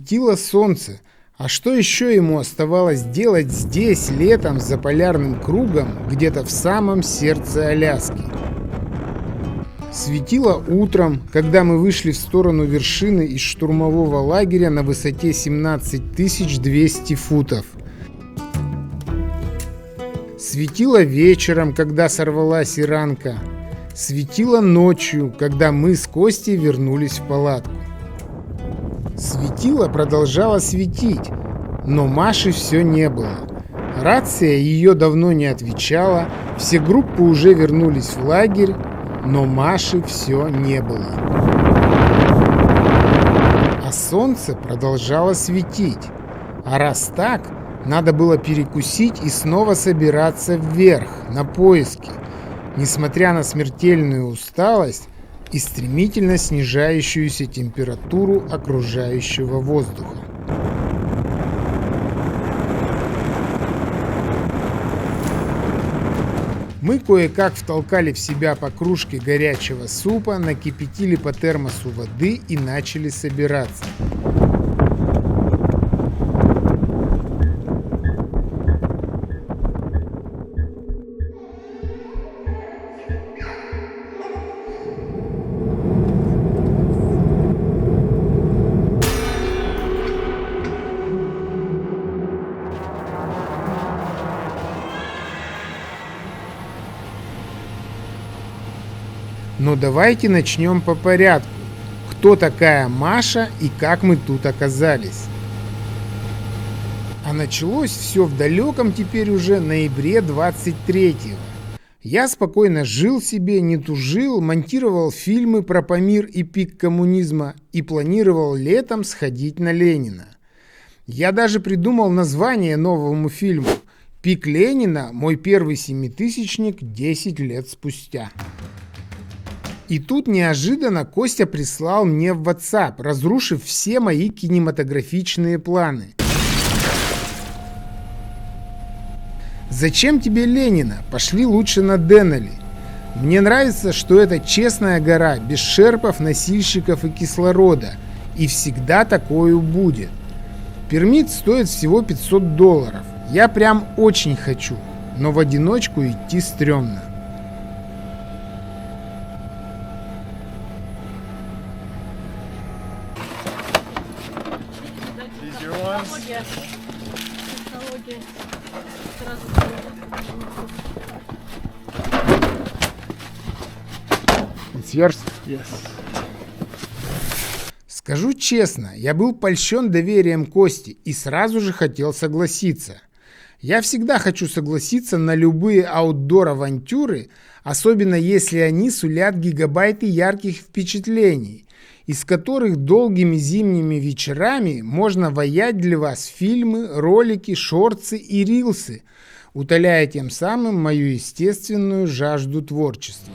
Светило солнце. А что еще ему оставалось делать здесь летом за полярным кругом, где-то в самом сердце Аляски? Светило утром, когда мы вышли в сторону вершины из штурмового лагеря на высоте 17 200 футов. Светило вечером, когда сорвалась иранка. Светило ночью, когда мы с Костей вернулись в палатку. Светило продолжало светить, но Маши все не было. Рация ее давно не отвечала, все группы уже вернулись в лагерь, но Маши все не было. А солнце продолжало светить. А раз так, надо было перекусить и снова собираться вверх, на поиски, несмотря на смертельную усталость и стремительно снижающуюся температуру окружающего воздуха. Мы кое-как втолкали в себя по кружке горячего супа, накипятили по термосу воды и начали собираться. Но давайте начнем по порядку. Кто такая Маша и как мы тут оказались? А началось все в далеком теперь уже ноябре 23-го. Я спокойно жил себе, не тужил, монтировал фильмы про Памир и пик коммунизма и планировал летом сходить на Ленина. Я даже придумал название новому фильму «Пик Ленина. Мой первый семитысячник 10 лет спустя». И тут неожиданно Костя прислал мне в WhatsApp, разрушив все мои кинематографичные планы. «Зачем тебе Ленина? Пошли лучше на Денали. Мне нравится, что это честная гора, без шерпов, носильщиков и кислорода. И всегда такое будет. Пермит стоит всего $500. Я прям очень хочу, но в одиночку идти стрёмно». It's yours? Yes. Скажу честно, я был польщен доверием Кости и сразу же хотел согласиться. Я всегда хочу согласиться на любые аутдор-авантюры, особенно если они сулят гигабайты ярких впечатлений, из которых долгими зимними вечерами можно ваять для вас фильмы, ролики, шортсы и рилсы, утоляя тем самым мою естественную жажду творчества.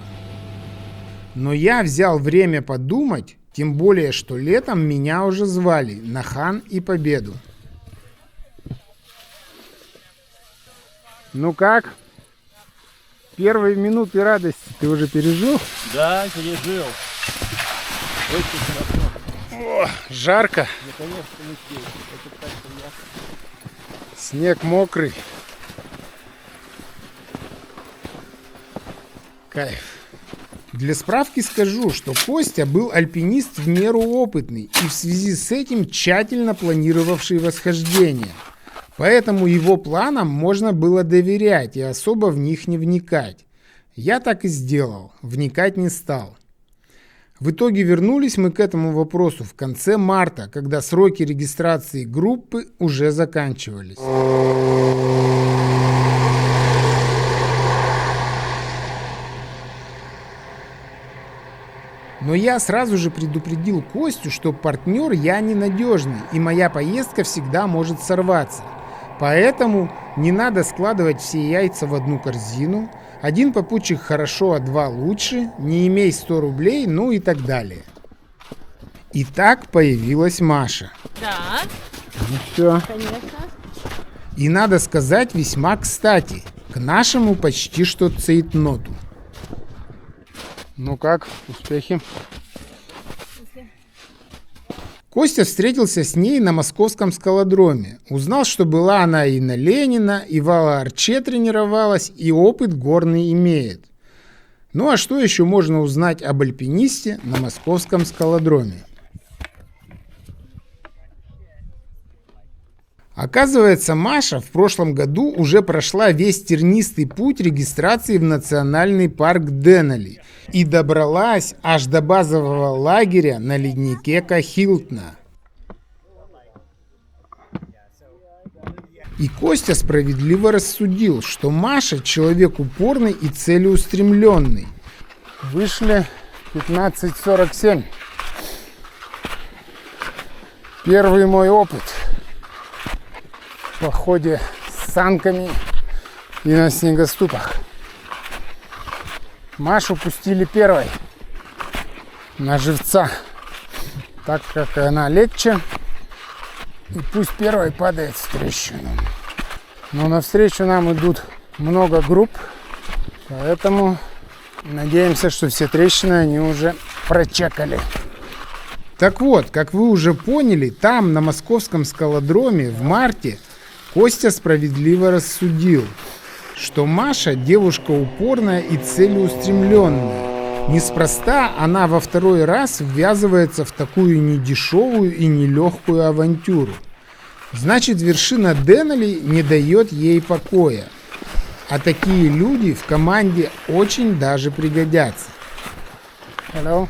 Но я взял время подумать, тем более, что летом меня уже звали на Хан и Победу. Ну как? Первые минуты радости ты уже пережил? Да, пережил. Очень хорошо. О, жарко. Наконец-то мы здесь. Это так приятно. Снег мокрый. Кайф. Для справки скажу, что Костя был альпинист в меру опытный и в связи с этим тщательно планировавший восхождение. Поэтому его планам можно было доверять и особо в них не вникать. Я так и сделал, вникать не стал. В итоге вернулись мы к этому вопросу в конце марта, когда сроки регистрации группы уже заканчивались. Но я сразу же предупредил Костю, что партнер я ненадежный, и моя поездка всегда может сорваться. Поэтому не надо складывать все яйца в одну корзину. Один попутчик хорошо, а два лучше. Не имей 100 рублей, ну и так далее. И так появилась Маша. Да, Ну все. конечно. И надо сказать весьма кстати, к нашему почти что цейтноту. Ну как, успехи? Костя встретился с ней на московском скалодроме. Узнал, что была она и на Ленина, и в Ала-Арче тренировалась, и опыт горный имеет. Ну а что еще можно узнать об альпинисте на московском скалодроме? Оказывается, Маша в прошлом году уже прошла весь тернистый путь регистрации в национальный парк Денали и добралась аж до базового лагеря на леднике Кахилтна. И Костя справедливо рассудил, что Маша человек упорный и целеустремленный. Вышли 15:47. Первый мой опыт в походе с санками и на снегоступах. Машу пустили первой на живца, так как она легче, и пусть первой падает в трещину. Но навстречу нам идут много групп, поэтому надеемся, что все трещины они уже прочекали. Так вот, как вы уже поняли, там, на московском скалодроме, в марте, Костя справедливо рассудил, что Маша девушка упорная и целеустремленная. Неспроста она во второй раз ввязывается в такую недешевую и нелегкую авантюру. Значит, вершина Денали не дает ей покоя. А такие люди в команде очень даже пригодятся. Hello.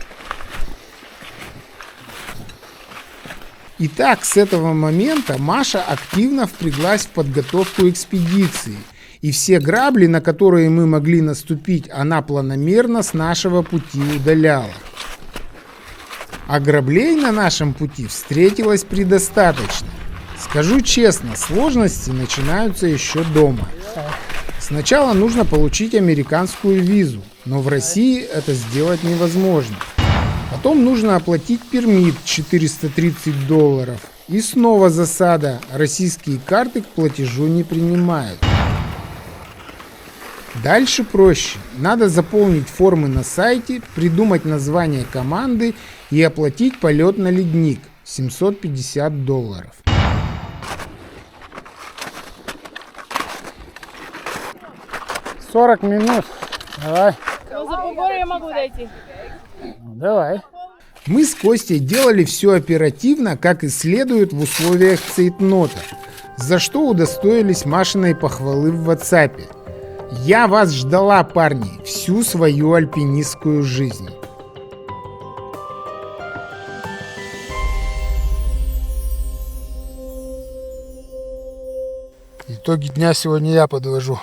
Итак, с этого момента Маша активно впряглась в подготовку экспедиции. И все грабли, на которые мы могли наступить, она планомерно с нашего пути удаляла. А граблей на нашем пути встретилось предостаточно. Скажу честно, сложности начинаются еще дома. Сначала нужно получить американскую визу, но в России это сделать невозможно. Потом нужно оплатить пермит $430. И снова засада. Российские карты к платежу не принимают. Дальше проще. Надо заполнить формы на сайте, придумать название команды и оплатить полет на ледник. $750. 40 минут. Давай. Ну, за Бугор я могу дойти. Давай. Мы с Костей делали все оперативно, как и следует в условиях цейтнота, за что удостоились Машиной похвалы в WhatsApp. Я вас ждала, парни, всю свою альпинистскую жизнь. Итоги дня сегодня я подвожу.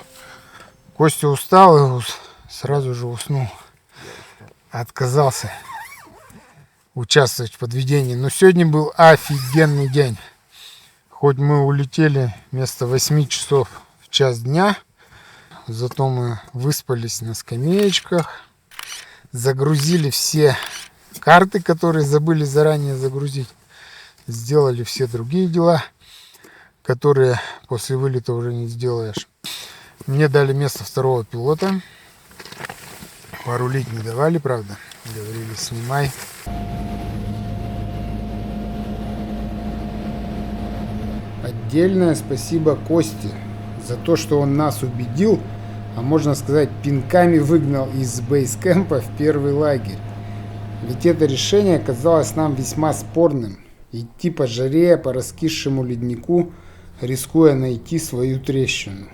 Костя устал и сразу же уснул. Отказался участвовать в подведении. Но сегодня был офигенный день. Хоть мы улетели вместо 8 часов в час дня, зато мы выспались на скамеечках, загрузили все карты, которые забыли заранее загрузить, сделали все другие дела, которые после вылета уже не сделаешь. Мне дали место второго пилота. Порулить не давали, правда. Говорили, снимай. Отдельное спасибо Косте за то, что он нас убедил, а можно сказать, пинками выгнал из бейскэмпа в первый лагерь. Ведь это решение казалось нам весьма спорным. Идти по жаре, по раскисшему леднику, рискуя найти свою трещину.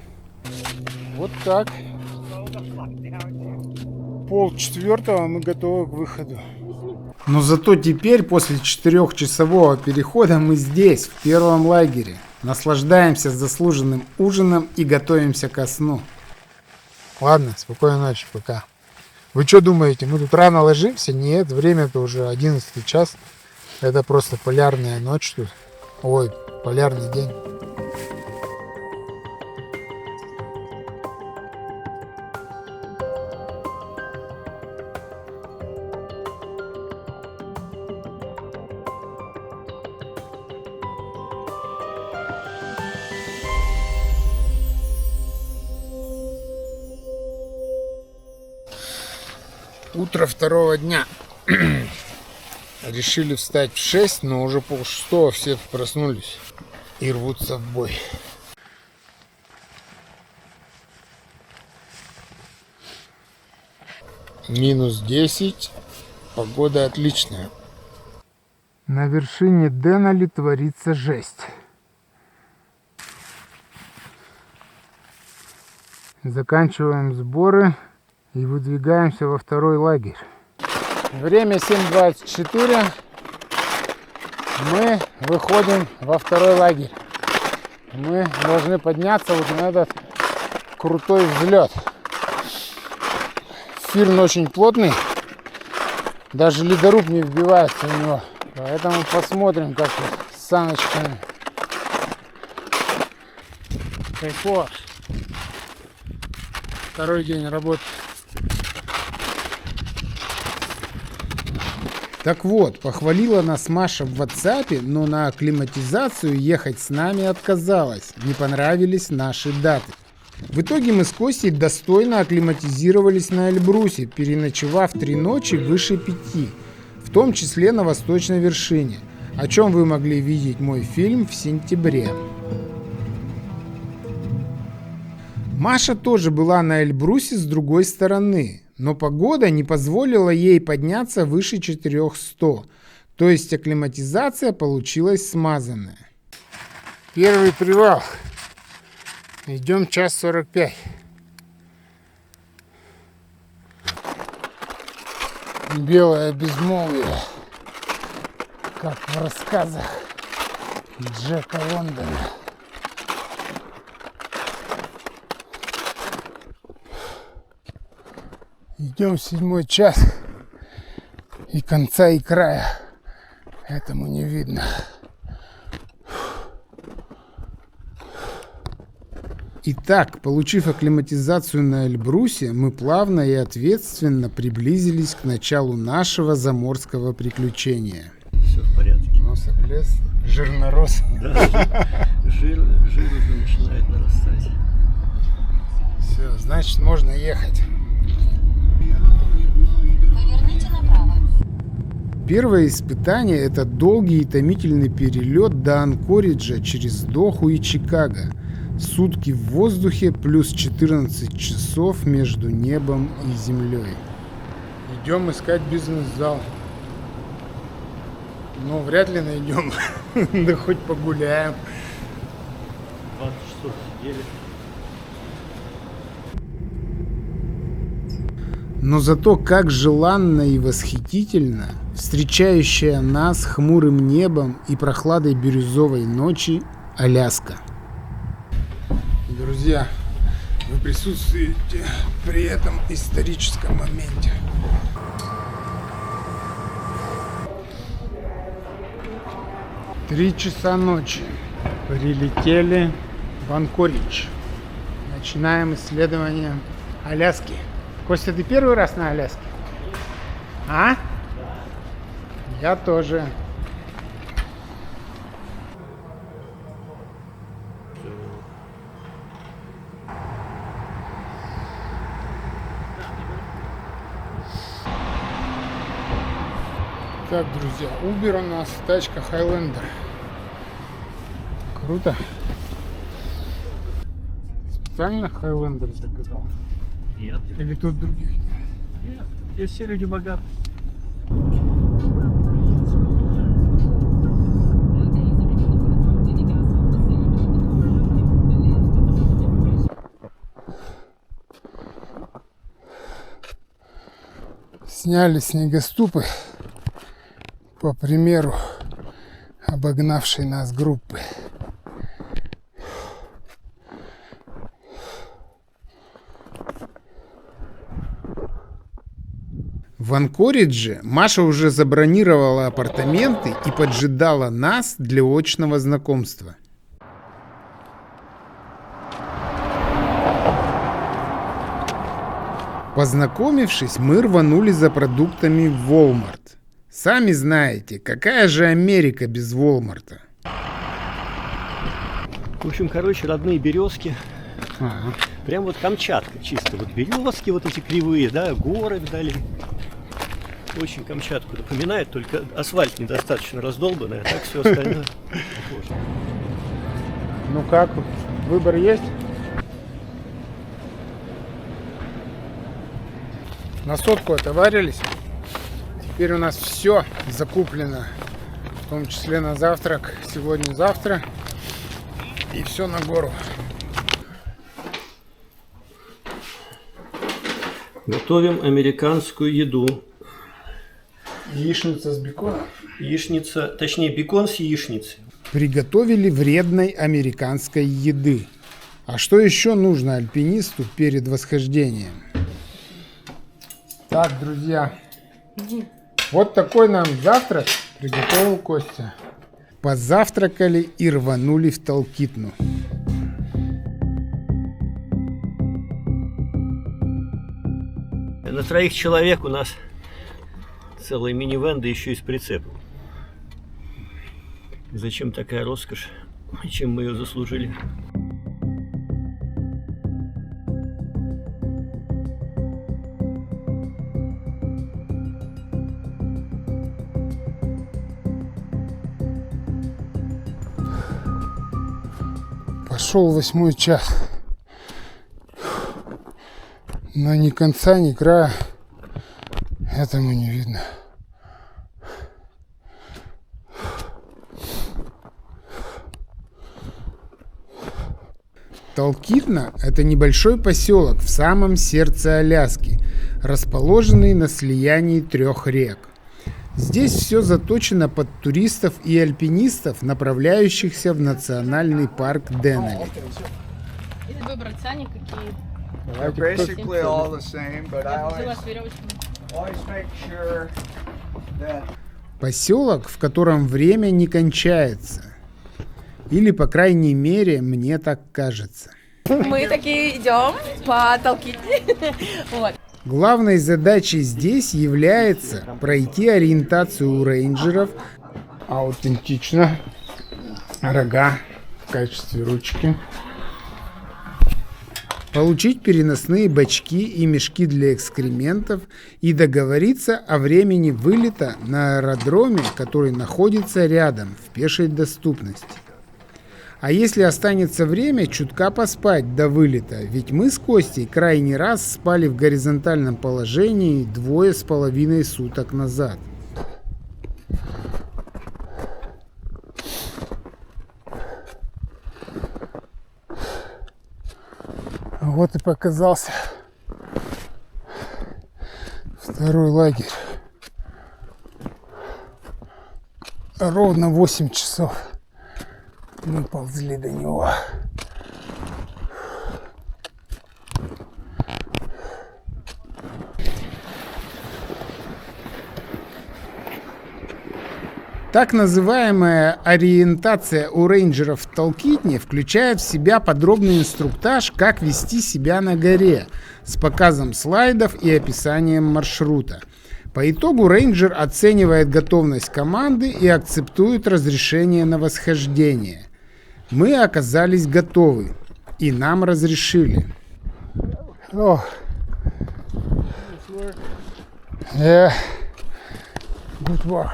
Вот так. 3:30 мы готовы к выходу. Но зато теперь, после 4-часового перехода, мы здесь, в первом лагере. Наслаждаемся заслуженным ужином и готовимся ко сну. Ладно, спокойной ночи, пока. Вы что думаете, мы тут рано ложимся? Нет, время-то уже 11 час. Это просто полярная ночь тут. Ой, полярный день. Утро второго дня. Решили встать в 6, но уже 5:30 все проснулись и рвутся в бой. -10, погода отличная. На вершине Денали творится жесть. Заканчиваем сборы и выдвигаемся во второй лагерь. Время 7:24. Мы выходим во второй лагерь. Мы должны подняться вот на этот крутой взлет. Фирн очень плотный. Даже ледоруб не вбивается в него. Поэтому посмотрим, как тут с саночками. Кайфово. Второй день работы. Так вот, похвалила нас Маша в WhatsApp, но на акклиматизацию ехать с нами отказалась. Не понравились наши даты. В итоге мы с Костей достойно акклиматизировались на Эльбрусе, переночевав 3 ночи выше 5, в том числе на восточной вершине, о чем вы могли видеть мой фильм в сентябре. Маша тоже была на Эльбрусе с другой стороны, но погода не позволила ей подняться выше 400, то есть акклиматизация получилась смазанная. Первый привал. Идем 1:45. Белое безмолвие, как в рассказах Джека Лондона. Идем 7-й час, и конца и края этому не видно. Итак, получив акклиматизацию на Эльбрусе, мы плавно и ответственно приблизились к началу нашего заморского приключения. Все в порядке. Нос облез, жир нарос. Да, жир уже начинает нарастать. Все, значит, можно ехать. Поверните направо. Первое испытание – это долгий и томительный перелет до Анкориджа через Доху и Чикаго. Сутки в воздухе плюс 14 часов между небом и землей. Идем искать бизнес-зал. Но вряд ли найдем. Да хоть погуляем. 20 часов сидели. Но зато как желанно и восхитительно встречающая нас хмурым небом и прохладой бирюзовой ночи Аляска. Друзья, вы присутствуете при этом историческом моменте. Три часа ночи. Прилетели в Анкоридж. Начинаем исследование Аляски. Костя, ты первый раз на Аляске? А? Я тоже. Так, друзья, Uber у нас, тачка Highlander. Круто. Специально Highlander заказал? Нет. Или тут других? Нет. Здесь все люди богаты. Сняли снегоступы по примеру обогнавшей нас группы. В Анкоридже Маша уже забронировала апартаменты и поджидала нас для очного знакомства. Познакомившись, мы рванули за продуктами в Walmart. Сами знаете, какая же Америка без Walmart'а? В общем, короче, родные березки. Ага. Прям вот Камчатка чисто. Вот березки вот эти кривые, да, горы вдали. Очень Камчатку напоминает, только асфальт недостаточно раздолбанный, а так все остальное похоже. Ну как, выбор есть? На сотку отоварились. Теперь у нас все закуплено, в том числе на завтрак. Сегодня-завтра. И все на гору. Готовим американскую еду. Яичница с беконом. Яичница, точнее бекон с яичницей. Приготовили вредной американской еды. А что еще нужно альпинисту перед восхождением? Так, друзья, вот такой нам завтрак приготовил Костя. Позавтракали и рванули в Талкитну. На 3 человек у нас целый минивэн, да еще и с прицепом. Зачем такая роскошь? Чем мы ее заслужили? Пошел 8-й час. Но ни конца, ни края этому не видно. Талкитна – это небольшой поселок в самом сердце Аляски, расположенный на слиянии 3 рек. Здесь все заточено под туристов и альпинистов, направляющихся в национальный парк Денали. Если выбрать сани, какие? They're basically all the same, but I Взяла с веревочками. always make sure that Поселок, в котором время не кончается. Или, по крайней мере, мне так кажется. Мы такие идем по Талкитне. Вот. Главной задачей здесь является пройти ориентацию у рейнджеров аутентично. Рога в качестве ручки. Получить переносные бачки и мешки для экскрементов и договориться о времени вылета на аэродроме, который находится рядом, в пешей доступности. А если останется время, чутка поспать до вылета, ведь мы с Костей крайний раз спали в горизонтальном положении 2,5 суток назад. Вот и показался 2-й лагерь. Ровно 8 часов мы ползли до него. Так называемая ориентация у рейнджеров в Талкитне включает в себя подробный инструктаж, как вести себя на горе, с показом слайдов и описанием маршрута. По итогу рейнджер оценивает готовность команды и акцептует разрешение на восхождение. Мы оказались готовы, и нам разрешили. Yeah. Good work.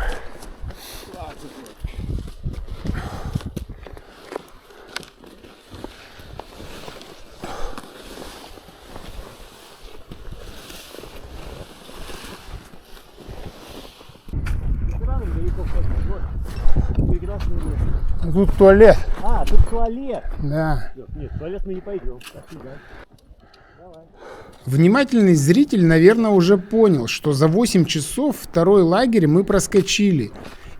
Тут туалет. А, тут туалет. Да. Нет, в туалет мы не пойдем. Внимательный зритель, наверное, уже понял, что за 8 часов 2-й лагерь мы проскочили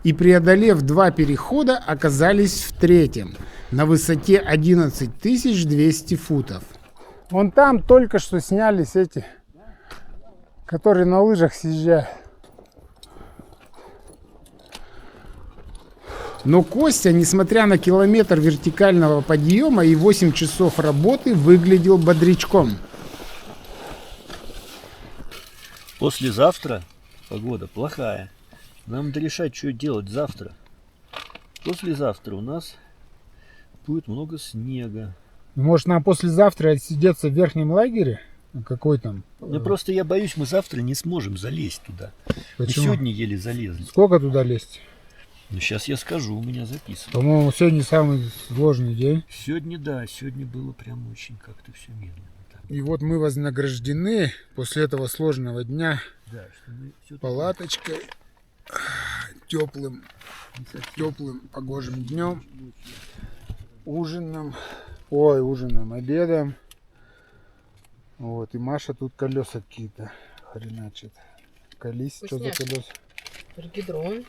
и, преодолев 2 перехода, оказались в 3-м, на высоте 11 200 футов. Вон там только что снялись эти, которые на лыжах съезжают. Но Костя, несмотря на километр вертикального подъема и 8 часов работы, выглядел бодрячком. Послезавтра погода плохая. Нам надо решать, что делать завтра. Послезавтра у нас будет много снега. Может, нам послезавтра отсидеться в верхнем лагере? Какой там? Ну просто я боюсь, мы завтра не сможем залезть туда. Мы Почему? сегодня еле залезли. Сколько туда лезть? Ну сейчас я скажу, у меня записано. По-моему, сегодня самый сложный день. Сегодня, да, сегодня было прям очень как-то все медленно. Так. И вот мы вознаграждены после этого сложного дня Да, что мы все палаточкой, теплым погожим днем, ужином, обедом. Вот, и Маша тут колеса какие-то хреначит. Колись, что за Вкусняшки. колеса? Регидрон.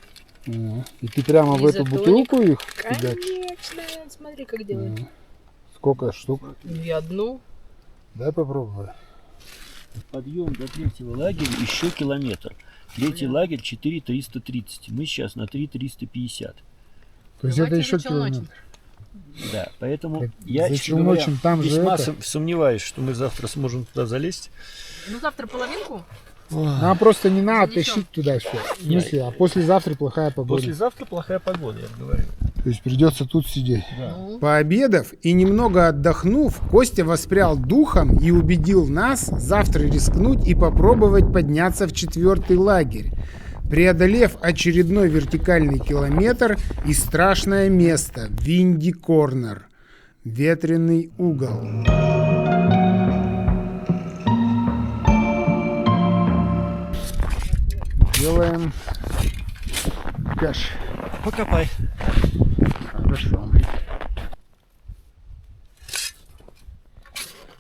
И ты прямо в эту Изотоник. бутылку их фигачишь? Конечно, смотри, как делает. Сколько штук? Ну, я одну. Дай попробую. Подъем до третьего лагеря еще километр. Третий лагерь 4330. Мы сейчас на 3350. То есть Давайте это еще за челночем. километр. Да, поэтому Так, я, за честно говоря, челночем там же весьма это. сомневаюсь, что мы завтра сможем туда залезть. Ну, завтра половинку. Нам просто не надо Занесем. тащить туда все. В смысле, а послезавтра плохая погода. Послезавтра плохая погода, я говорю. То есть придется тут сидеть. Ну, Пообедав и немного отдохнув, Костя воспрял духом и убедил нас завтра рискнуть и попробовать подняться в 4-й лагерь, преодолев очередной вертикальный километр и страшное место — Винди Корнер, ветреный угол. Делаем кэш. Покопай. Хорошо.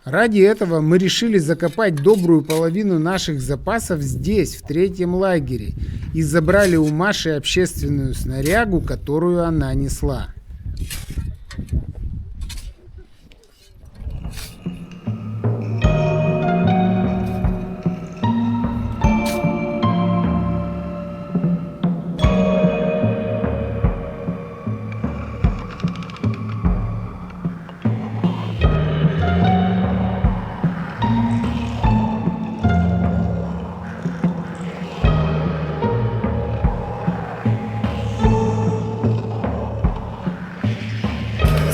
Ради этого мы решили закопать добрую половину наших запасов здесь, в 3-м лагере, и забрали у Маши общественную снарягу, которую она несла.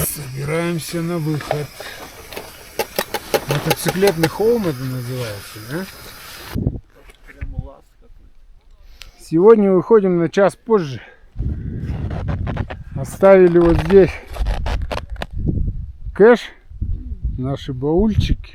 Собираемся на выход. Мотоциклетный холм это называется, да? Сегодня выходим на час позже. Оставили вот здесь кэш, наши баульчики.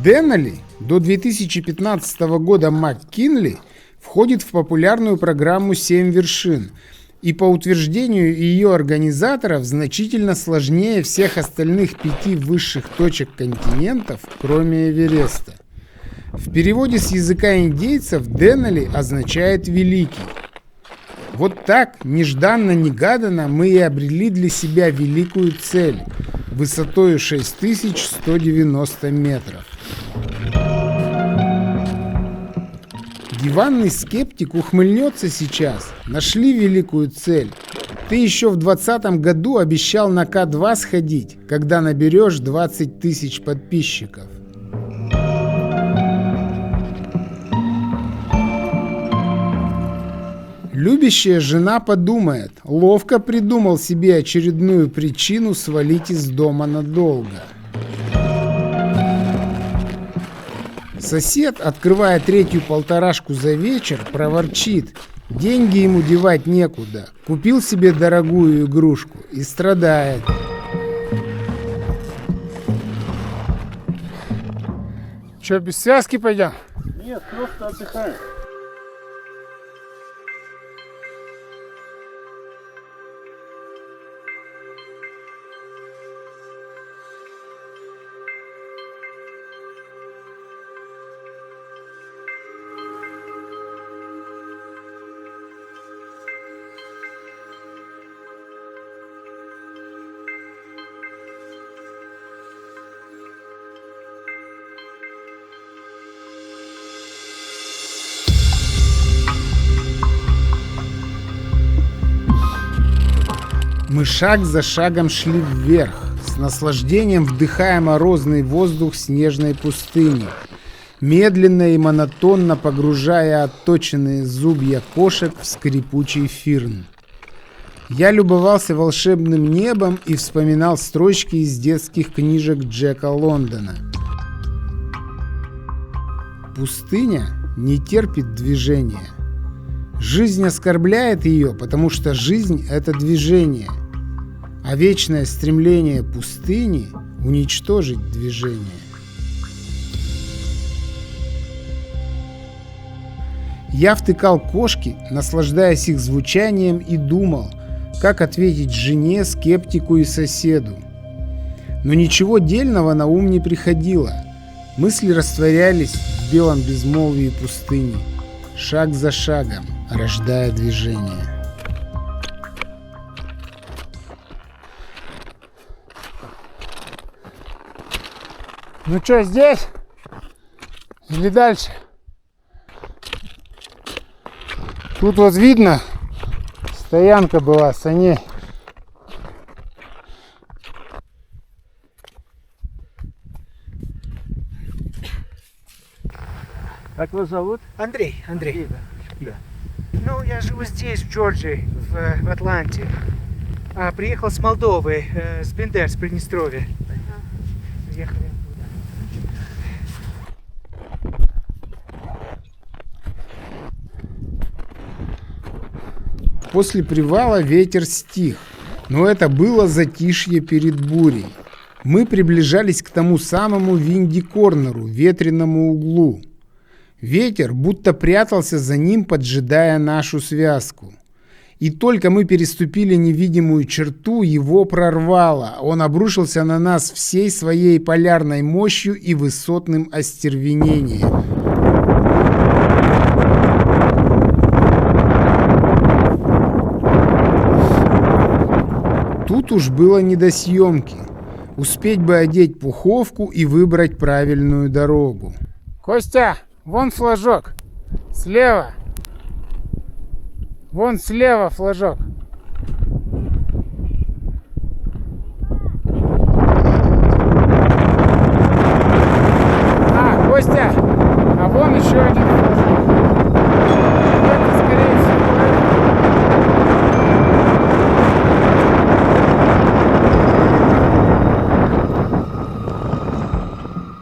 Денали, до 2015 года МакКинли, входит в популярную программу «7 вершин» и по утверждению ее организаторов значительно сложнее всех остальных 5 высших точек континентов, кроме Эвереста. В переводе с языка индейцев Денали означает «великий». Вот так, нежданно-негаданно, мы и обрели для себя великую цель высотою 6190 метров. Диванный скептик ухмыльнется сейчас. Нашли великую цель. Ты еще в 2020 году обещал на К2 сходить, когда наберешь 20 тысяч подписчиков. Любящая жена подумает, ловко придумал себе очередную причину свалить из дома надолго. Сосед, открывая 3-ю полторашку за вечер, проворчит: деньги ему девать некуда, купил себе дорогую игрушку и страдает. Че, без связки пойдем? Нет, просто отдыхаем. Мы шаг за шагом шли вверх, с наслаждением вдыхая морозный воздух снежной пустыни. медленно и монотонно погружая отточенные зубья кошек в скрипучий фирн. Я любовался волшебным небом и вспоминал строчки из детских книжек Джека Лондона. Пустыня не терпит движения. Жизнь оскорбляет ее, потому что жизнь — это движение, а вечное стремление пустыни — уничтожить движение. Я втыкал кошки, наслаждаясь их звучанием, и думал, как ответить жене, скептику и соседу. Но ничего дельного на ум не приходило. Мысли растворялись в белом безмолвии пустыни, шаг за шагом, рождая движение. Ну что, здесь? Или дальше? Тут вот видно, стоянка была саней. Как вас зовут? Андрей. Ну, я живу здесь, в Джорджии, в Атланте. Приехал с Молдовы, с Бендер, с Приднестровья. Приехали оттуда. После привала ветер стих, но это было затишье перед бурей. Мы приближались к тому самому Винди-Корнеру, ветреному углу. Ветер будто прятался за ним, поджидая нашу связку. И только мы переступили невидимую черту, его прорвало. Он обрушился на нас всей своей полярной мощью и высотным остервенением. Тут уж было не до съемки. Успеть бы одеть пуховку и выбрать правильную дорогу. Костя, вон флажок. Слева. Вон слева флажок. Костя, а вон еще один флажок. Это, скорее всего,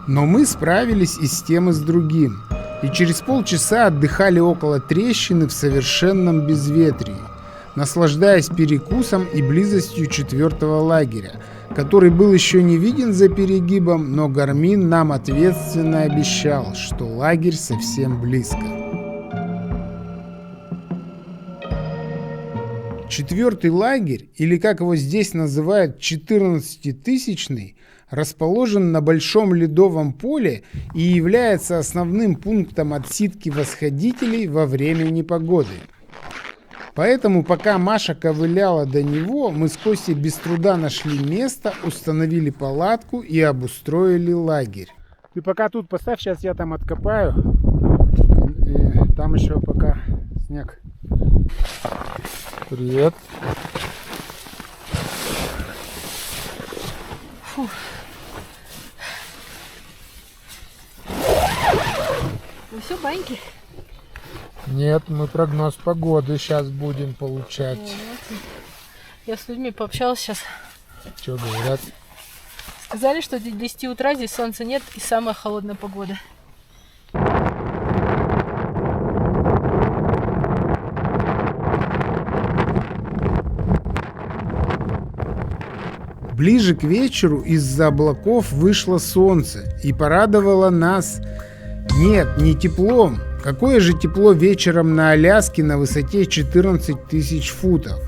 но мы справились и с тем, и с другим. И через полчаса отдыхали около трещины в совершенном безветрии, наслаждаясь перекусом и близостью 4-го лагеря, который был еще не виден за перегибом, но Гармин нам ответственно обещал, что лагерь совсем близко. 4-й лагерь, или как его здесь называют 14-тысячный, расположен на большом ледовом поле и является основным пунктом отсидки восходителей во время непогоды. Поэтому, пока Маша ковыляла до него, мы с Костей без труда нашли место, установили палатку и обустроили лагерь. Ты пока тут поставь, сейчас я там откопаю. И там еще пока снег. Привет. Фу. Ну все, баньки. Нет, мы прогноз погоды сейчас будем получать. Вот. Я с людьми пообщалась сейчас. Что говорят? Сказали, что до 10 утра здесь солнца нет и самая холодная погода. Ближе к вечеру из-за облаков вышло солнце и порадовало нас. Нет, не теплом. Какое же тепло вечером на Аляске на высоте 14 тысяч футов.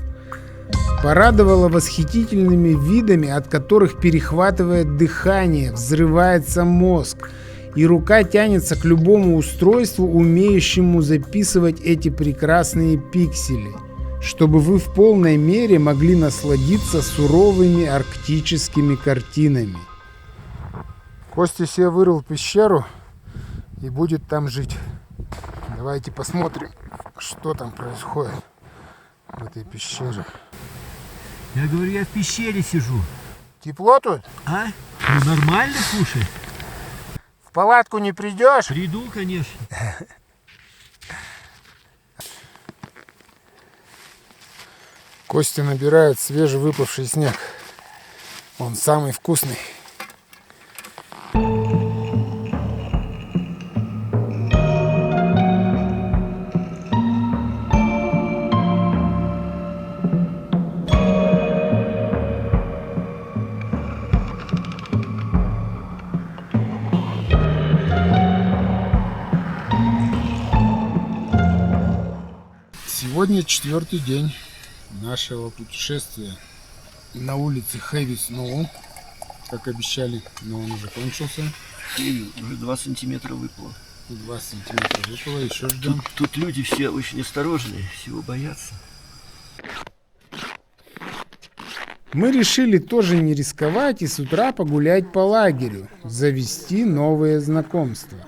Порадовало восхитительными видами, от которых перехватывает дыхание, взрывается мозг, и рука тянется к любому устройству, умеющему записывать эти прекрасные пиксели, чтобы вы в полной мере могли насладиться суровыми арктическими картинами. Костя себе вырыл пещеру и будет там жить. Давайте посмотрим, что там происходит в этой пещере. Я говорю, я в пещере сижу. Тепло тут? А? Ну нормально, слушай. В палатку не придешь? Приду, конечно. Костя набирает свежевыпавший снег. Он самый вкусный. Сегодня 4-й день нашего путешествия на улице Heavy Snow, как обещали, но он уже кончился. Уже 2 сантиметра выпало. 2 сантиметра выпало, еще ждем. Тут люди все очень осторожные, всего боятся. Мы решили тоже не рисковать и с утра погулять по лагерю, завести новые знакомства.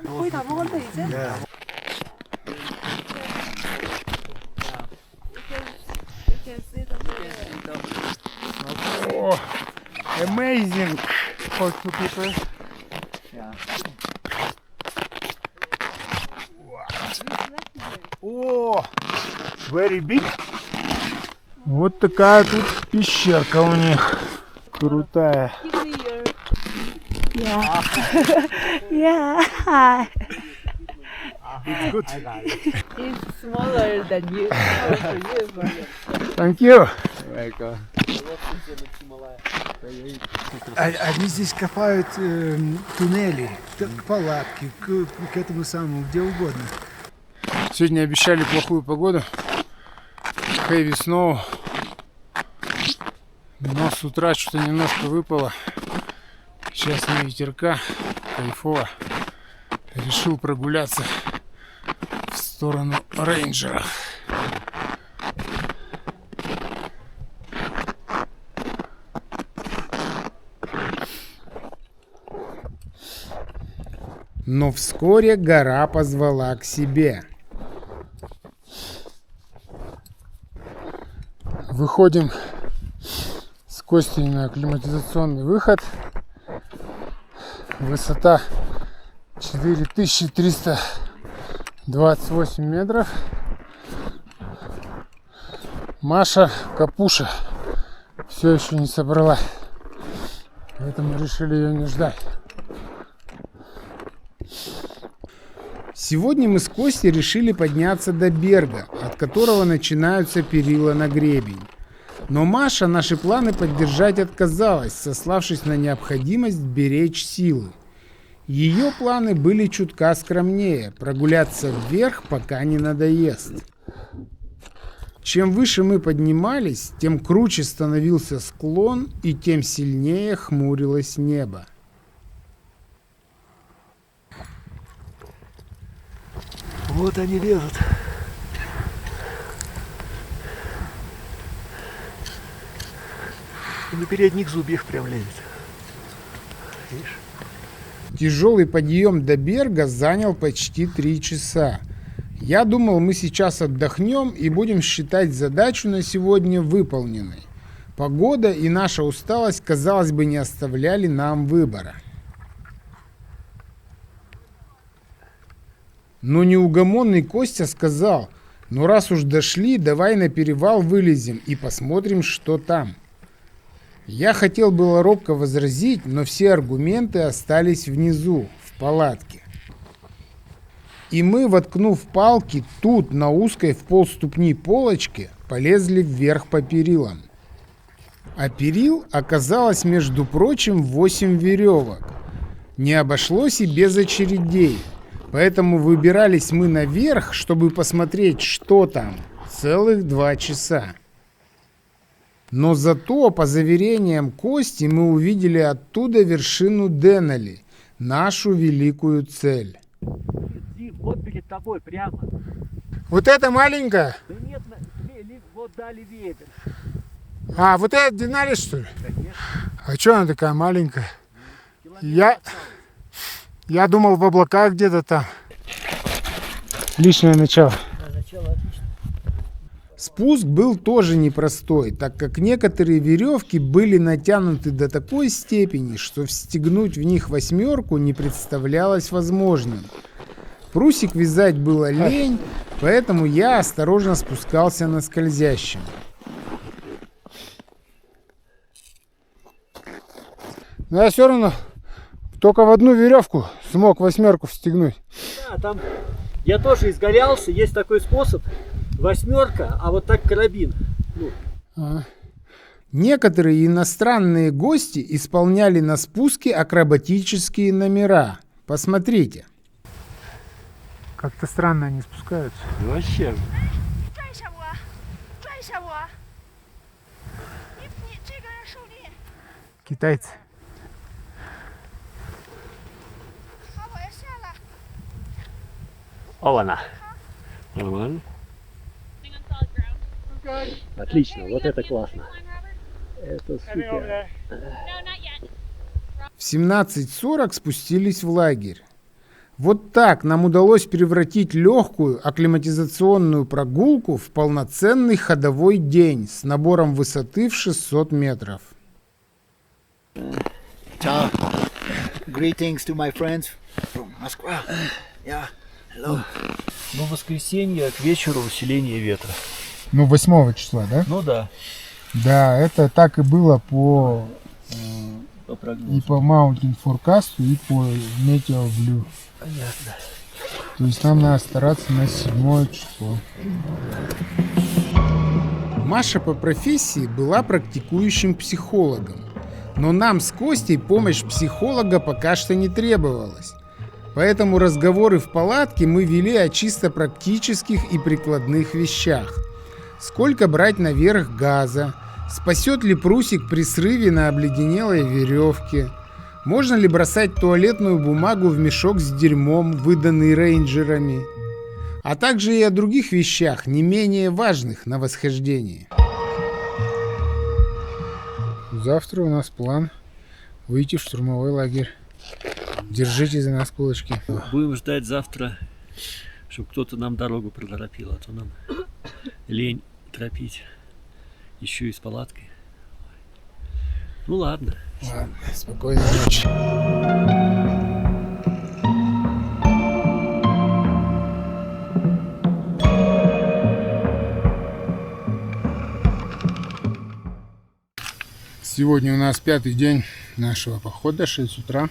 О, amazing for two people. О, very big. Вот такая тут пещерка у них. Крутая. Yeah. It's good. It's smaller than you. Thank you. Они здесь копают туннели, палатки, к этому самому, где угодно. Сегодня обещали плохую погоду. Heavy snow. Но с утра что-то немножко выпало. Сейчас не ветерка. Кайфово. Решил прогуляться в сторону рейнджера. Но вскоре гора позвала к себе. Выходим с Костей на климатизационный выход. Высота 4328 метров. Маша Капуша все еще не собрала. Поэтому решили ее не ждать. Сегодня мы с Костей решили подняться до берега, от которого начинаются перила на гребень. Но Маша наши планы поддержать отказалась, сославшись на необходимость беречь силы. Ее планы были чутка скромнее – прогуляться вверх, пока не надоест. Чем выше мы поднимались, тем круче становился склон и тем сильнее хмурилось небо. Вот они лезут. И на передних зубьях прям лезет. Видишь? Тяжелый подъем до берега занял почти 3 часа. Я думал, мы сейчас отдохнем и будем считать задачу на сегодня выполненной. Погода и наша усталость, казалось бы, не оставляли нам выбора. Но неугомонный Костя сказал: ну раз уж дошли, давай на перевал вылезем и посмотрим, что там. Я хотел было робко возразить, но все аргументы остались внизу, в палатке. И мы, воткнув палки тут, на узкой в полступни полочке, полезли вверх по перилам. А перил оказалось, между прочим, 8 веревок. Не обошлось и без очередей. Поэтому выбирались мы наверх, чтобы посмотреть, что там, целых 2 часа. Но зато, по заверениям Кости, мы увидели оттуда вершину Денали, нашу великую цель. Вот перед тобой прямо. Вот это маленькая? Да нет, вот дали ветер. А, вот это Денали, что ли? Конечно. А что она такая маленькая? Я думал, в облаках где-то там. Личное начало. Начало отлично. Спуск был тоже непростой, так как некоторые веревки были натянуты до такой степени, что встегнуть в них восьмерку не представлялось возможным. Прусик вязать было лень, поэтому я осторожно спускался на скользящем. Но я все равно только в одну веревку смог восьмерку встегнуть. Да, там я тоже изгалялся, есть такой способ. Восьмерка, а вот так карабин. Некоторые иностранные гости исполняли на спуске акробатические номера. Посмотрите. Как-то странно они спускаются. Вообще. Китайцы. Ована. Нормально. Отлично, вот это классно. Это супер. В 17:40 спустились в лагерь. Вот так нам удалось превратить легкую акклиматизационную прогулку в полноценный ходовой день с набором высоты в 600 метров. Ciao. Greetings to my friends from Moscow. Yeah. Hello. Ну, в воскресенье к вечеру усиление ветра. Ну, 8 числа, да? Ну да, Да, это так и было по по и прогнозу. по Mountain Forecast, и по Meteo Blue. Понятно. То есть нам надо стараться на 7 число. Маша по профессии была практикующим психологом, но нам с Костей помощь психолога пока что не требовалась. Поэтому разговоры в палатке мы вели о чисто практических и прикладных вещах. Сколько брать наверх газа? Спасет ли прусик при срыве на обледенелой веревке? Можно ли бросать туалетную бумагу в мешок с дерьмом, выданный рейнджерами? А также и о других вещах, не менее важных на восхождении. Завтра у нас план выйти в штурмовой лагерь. Держите за нас кулачки. Будем ждать завтра, чтобы кто-то нам дорогу проторопил, а то нам лень торопить. Еще и с палаткой. Ну ладно. Ладно, спокойной ночи. Сегодня у нас 5-й день нашего похода, 6 утра.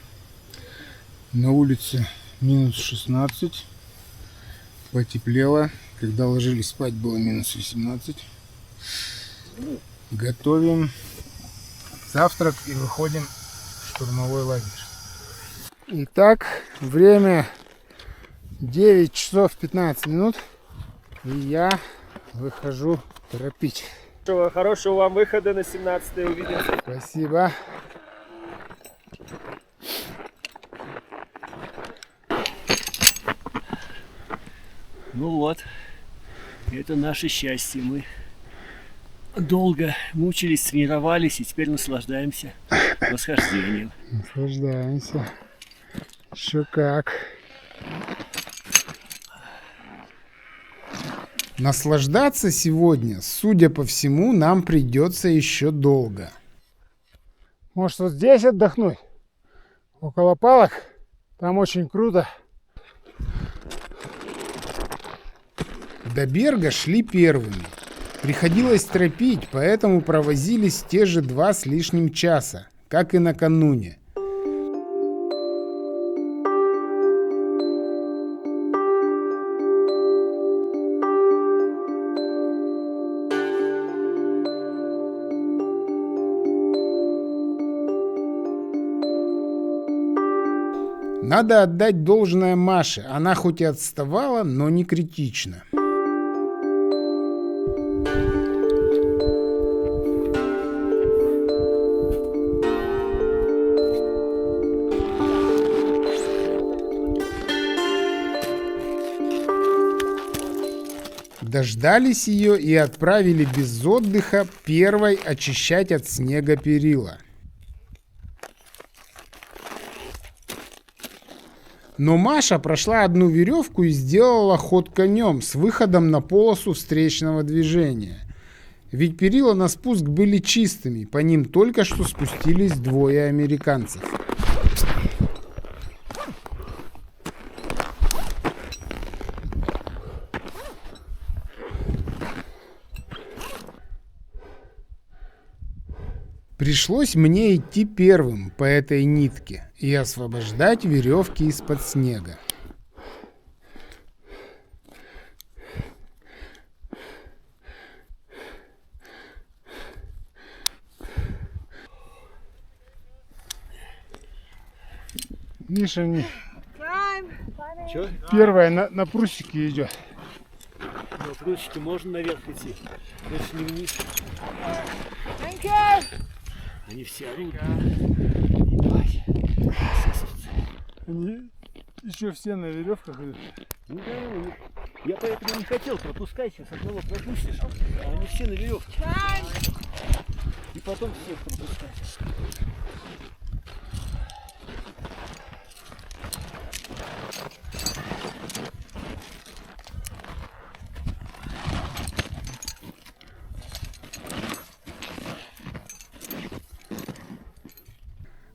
На улице минус 16. Потеплело. Когда ложились спать, было минус 18. Готовим завтрак и выходим в штурмовой лагерь. Итак, время 9 часов 15 минут. И я выхожу торопить. Хорошего вам выхода на 17-е. Увидимся. Спасибо. Ну вот, это наше счастье. Мы долго мучились, тренировались и теперь наслаждаемся восхождением. Наслаждаемся. Шо как? Наслаждаться сегодня, судя по всему, нам придется еще долго. Может, вот здесь отдохнуть? Около палок? Там очень круто. До берега шли первыми. Приходилось торопить, поэтому провозились те же 2 с лишним часа, как и накануне. Надо отдать должное Маше, она хоть и отставала, но не критично. Дождались ее и отправили без отдыха первой очищать от снега перила. Но Маша прошла одну веревку и сделала ход конем с выходом на полосу встречного движения. Ведь перила на спуск были чистыми, по ним только что спустились двое американцев. Пришлось мне идти первым по этой нитке и освобождать веревки из-под снега. Видишь, они Чё? первая на прусике идет. На прусике можно наверх идти, больше не вниз. Они все Они еще все на веревках идут. Ну да, я поэтому не хотел пропускать, сейчас одного пропустишь, а они все на веревке. И потом всех пропускать.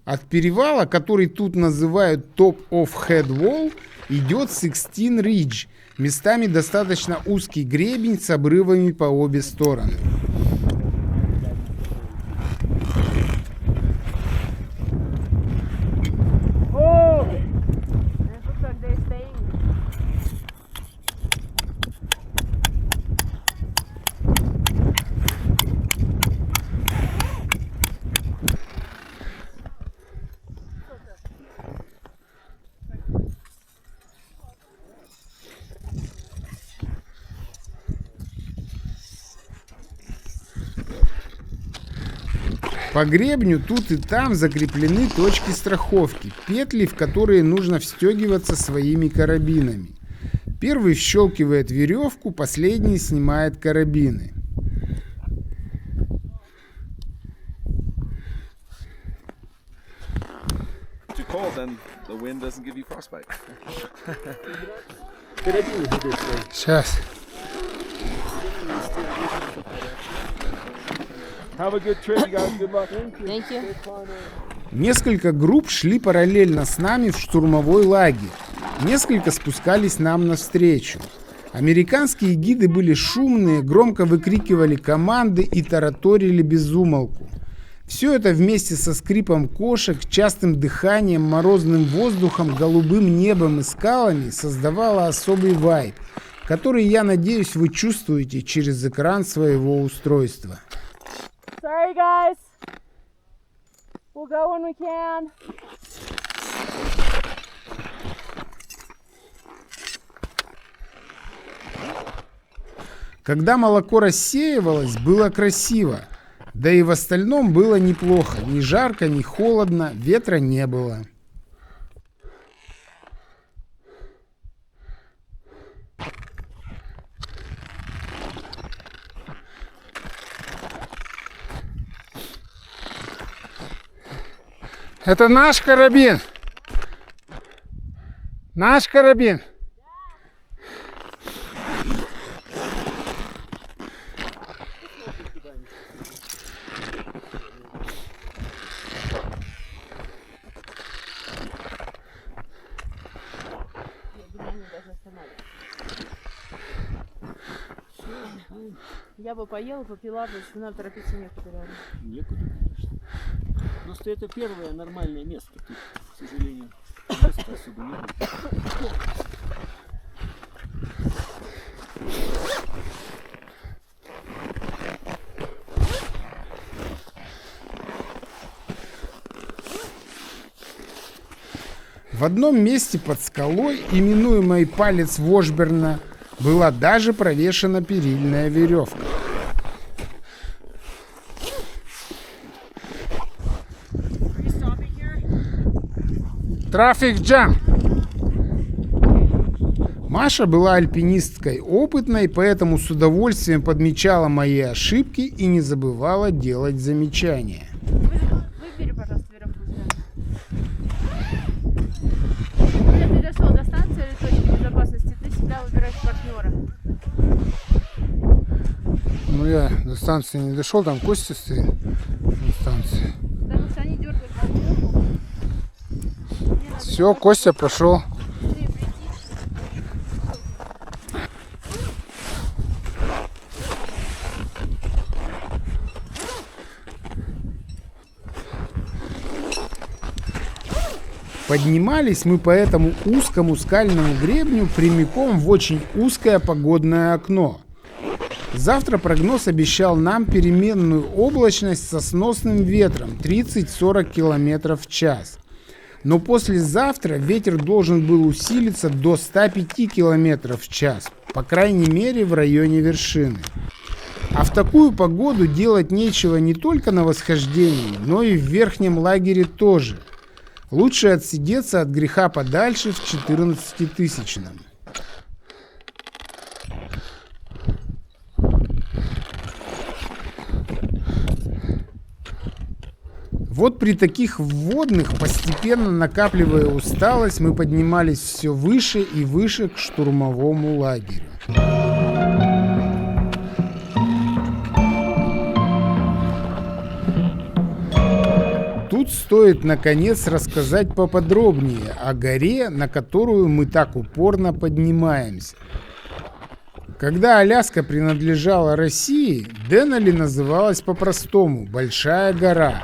От перевала, который тут называют Top of Head Wall, идет 16 Ridge, местами достаточно узкий гребень с обрывами по обе стороны. По гребню тут и там закреплены точки страховки, петли, в которые нужно встегиваться своими карабинами. Первый вщелкивает веревку, последний снимает карабины. Сейчас. Have a good trip, you guys. Good luck. Thank you. Несколько групп шли параллельно с нами в штурмовой лагерь. Несколько спускались нам навстречу. Американские гиды были шумные, громко выкрикивали команды и тараторили без умолку. Все это вместе со скрипом кошек, частым дыханием, морозным воздухом, голубым небом и скалами создавало особый вайб, который, я надеюсь, вы чувствуете через экран своего устройства. Sorry, guys. We'll go when we can. Когда молоко рассеивалось, было красиво. Да и в остальном было неплохо. Ни жарко, ни холодно, ветра не было. Это наш карабин. Наш карабин. Я бы поела, попила бы, если нам торопиться некуда реально. Некуда, конечно. Просто это первое нормальное место. Тут, к сожалению, места особо не было. В одном месте под скалой, именуемой палец Вошберна, была даже провешена перильная веревка. Трафик джам. Маша была альпинисткой опытной, поэтому с удовольствием подмечала мои ошибки и не забывала делать замечания. Выбери, пожалуйста, веревку. Надо выбирать партнера. Ну я до станции не дошел, там Костя стоит на станции. Потому что они дергают. Все, Костя пошел. Поднимались мы по этому узкому скальному гребню прямиком в очень узкое погодное окно. Завтра прогноз обещал нам переменную облачность со сносным ветром 30-40 км в час. Но послезавтра ветер должен был усилиться до 105 км в час, по крайней мере в районе вершины. А в такую погоду делать нечего не только на восхождении, но и в верхнем лагере тоже. Лучше отсидеться от греха подальше в 14-тысячном. Вот при таких вводных, постепенно накапливая усталость, мы поднимались все выше и выше к штурмовому лагерю. Тут стоит, наконец, рассказать поподробнее о горе, на которую мы так упорно поднимаемся. Когда Аляска принадлежала России, Денали называлась по-простому «Большая гора»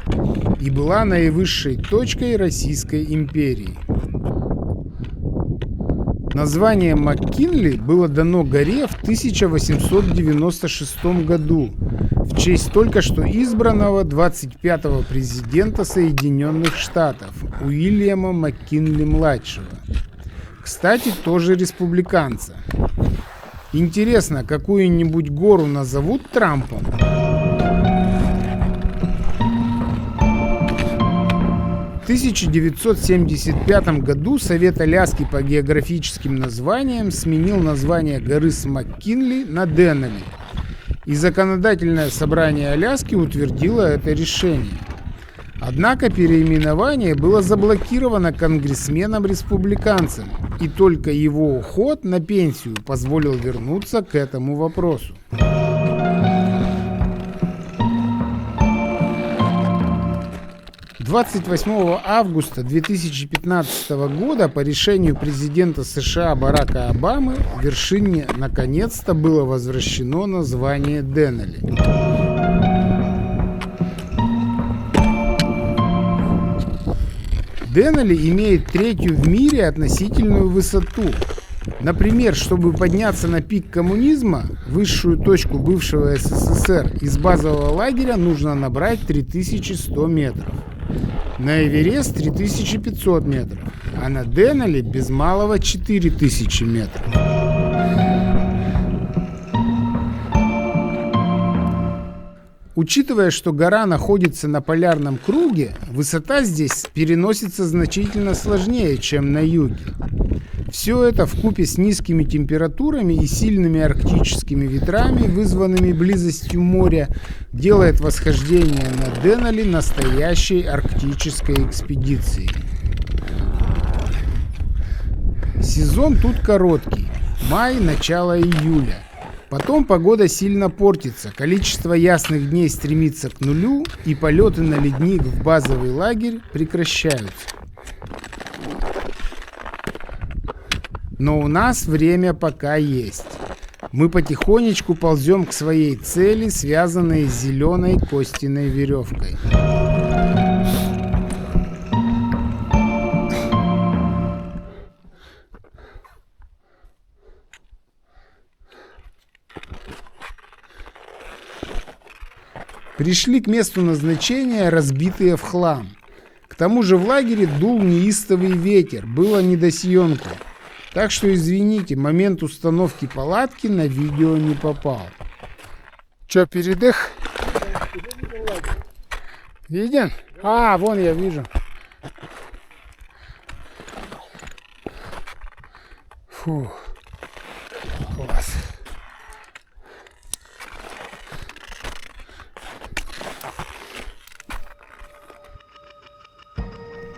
и была наивысшей точкой Российской империи. Название МакКинли было дано горе в 1896 году в честь только что избранного 25-го президента Соединенных Штатов Уильяма МакКинли-младшего. Кстати, тоже республиканца. Интересно, какую-нибудь гору назовут Трампом? В 1975 году Совет Аляски по географическим названиям сменил название горы с МакКинли на Денали, и законодательное собрание Аляски утвердило это решение. Однако переименование было заблокировано конгрессменом-республиканцем, и только его уход на пенсию позволил вернуться к этому вопросу. 28 августа 2015 года по решению президента США Барака Обамы вершине наконец-то было возвращено название Денали. Денали имеет третью в мире относительную высоту. Например, чтобы подняться на пик коммунизма, высшую точку бывшего СССР, из базового лагеря нужно набрать 3100 метров. На Эверест 3500 метров, а на Денали без малого 4000 метров. Учитывая, что гора находится на полярном круге, высота здесь переносится значительно сложнее, чем на юге. Все это вкупе с низкими температурами и сильными арктическими ветрами, вызванными близостью моря, делает восхождение на Денали настоящей арктической экспедицией. Сезон тут короткий – май, начало июля. Потом погода сильно портится, количество ясных дней стремится к нулю, и полеты на ледник в базовый лагерь прекращаются. Но у нас время пока есть. Мы потихонечку ползем к своей цели, связанной с зеленой костяной веревкой. Пришли к месту назначения, разбитые в хлам. К тому же в лагере дул неистовый ветер, было не до съемки. Так что извините, момент установки палатки на видео не попал. Че, передых? Виден? А, вон я вижу. Фу. Класс.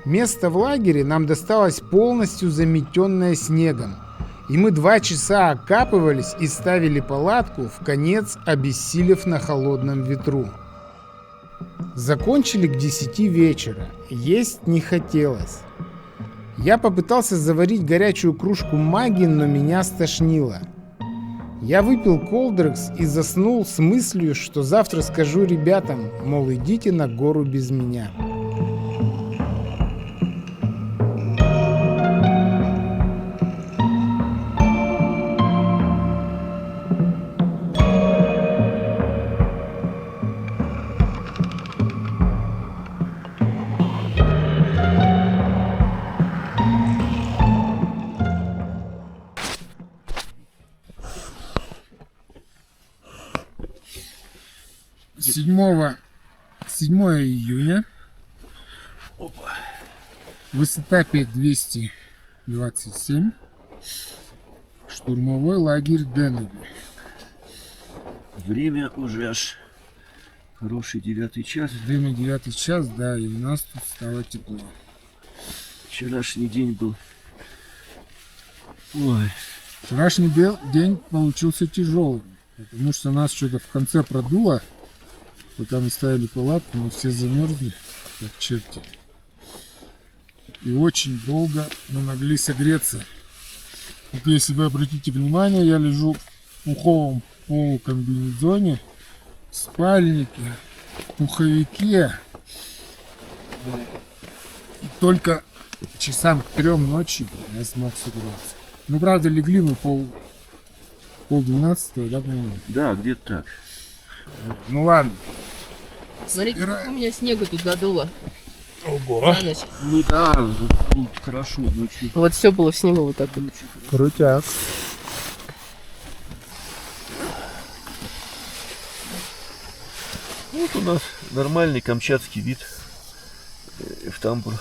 Место в лагере нам досталось полностью заметенное снегом, И мы 2 часа окапывались и ставили палатку, в конец обессилев на холодном ветру. Закончили к 10 вечера. Есть не хотелось. Я попытался заварить горячую кружку магги, но меня стошнило. Я выпил колдрекс и заснул с мыслью, что завтра скажу ребятам, мол, идите на гору без меня. Седьмого 7 июня. Высота 5227. Штурмовой лагерь Деннеби. Время уже аж хороший 9 час. Время 9 час, да, и у нас тут стало тепло. Вчерашний день был... Ой, Вчерашний день получился тяжелым, потому что нас что-то в конце продуло. Пока мы ставили палатку, мы все замерзли, как черти. И очень долго мы могли согреться. Вот если вы обратите внимание, я лежу в пуховом полукомбинезоне, в спальнике, в пуховике. И только часам к 3 ночи я смог согреться. Ну, правда, легли мы пол-12, да, по-моему? да, где-то так. Ну ладно. Смотрите, как у меня снега тут задуло. Ого. На ночь. Ну да, тут хорошо ночью. Вот все было в снегу вот так вот. Крутяк. Вот у нас нормальный камчатский вид в тамбур.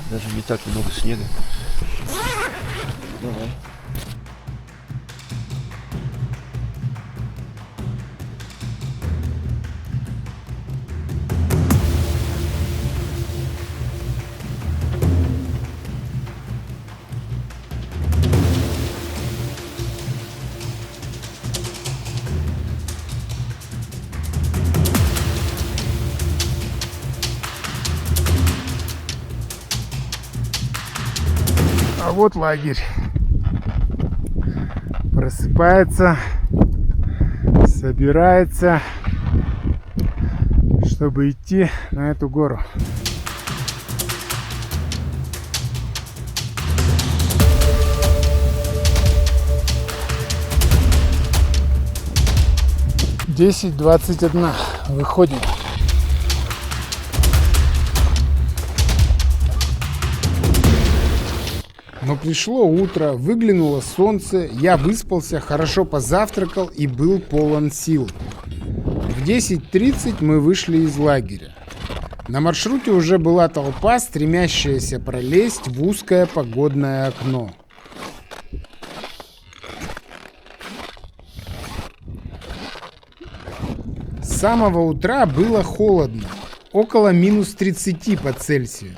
Даже не так много снега. Давай. А вот лагерь. Просыпается, собирается, чтобы идти на эту гору. Десять 21. Выходим. Но пришло утро, выглянуло солнце, я выспался, хорошо позавтракал и был полон сил. В 10:30 мы вышли из лагеря. На маршруте уже была толпа, стремящаяся пролезть в узкое погодное окно. С самого утра было холодно, около минус 30 по Цельсию.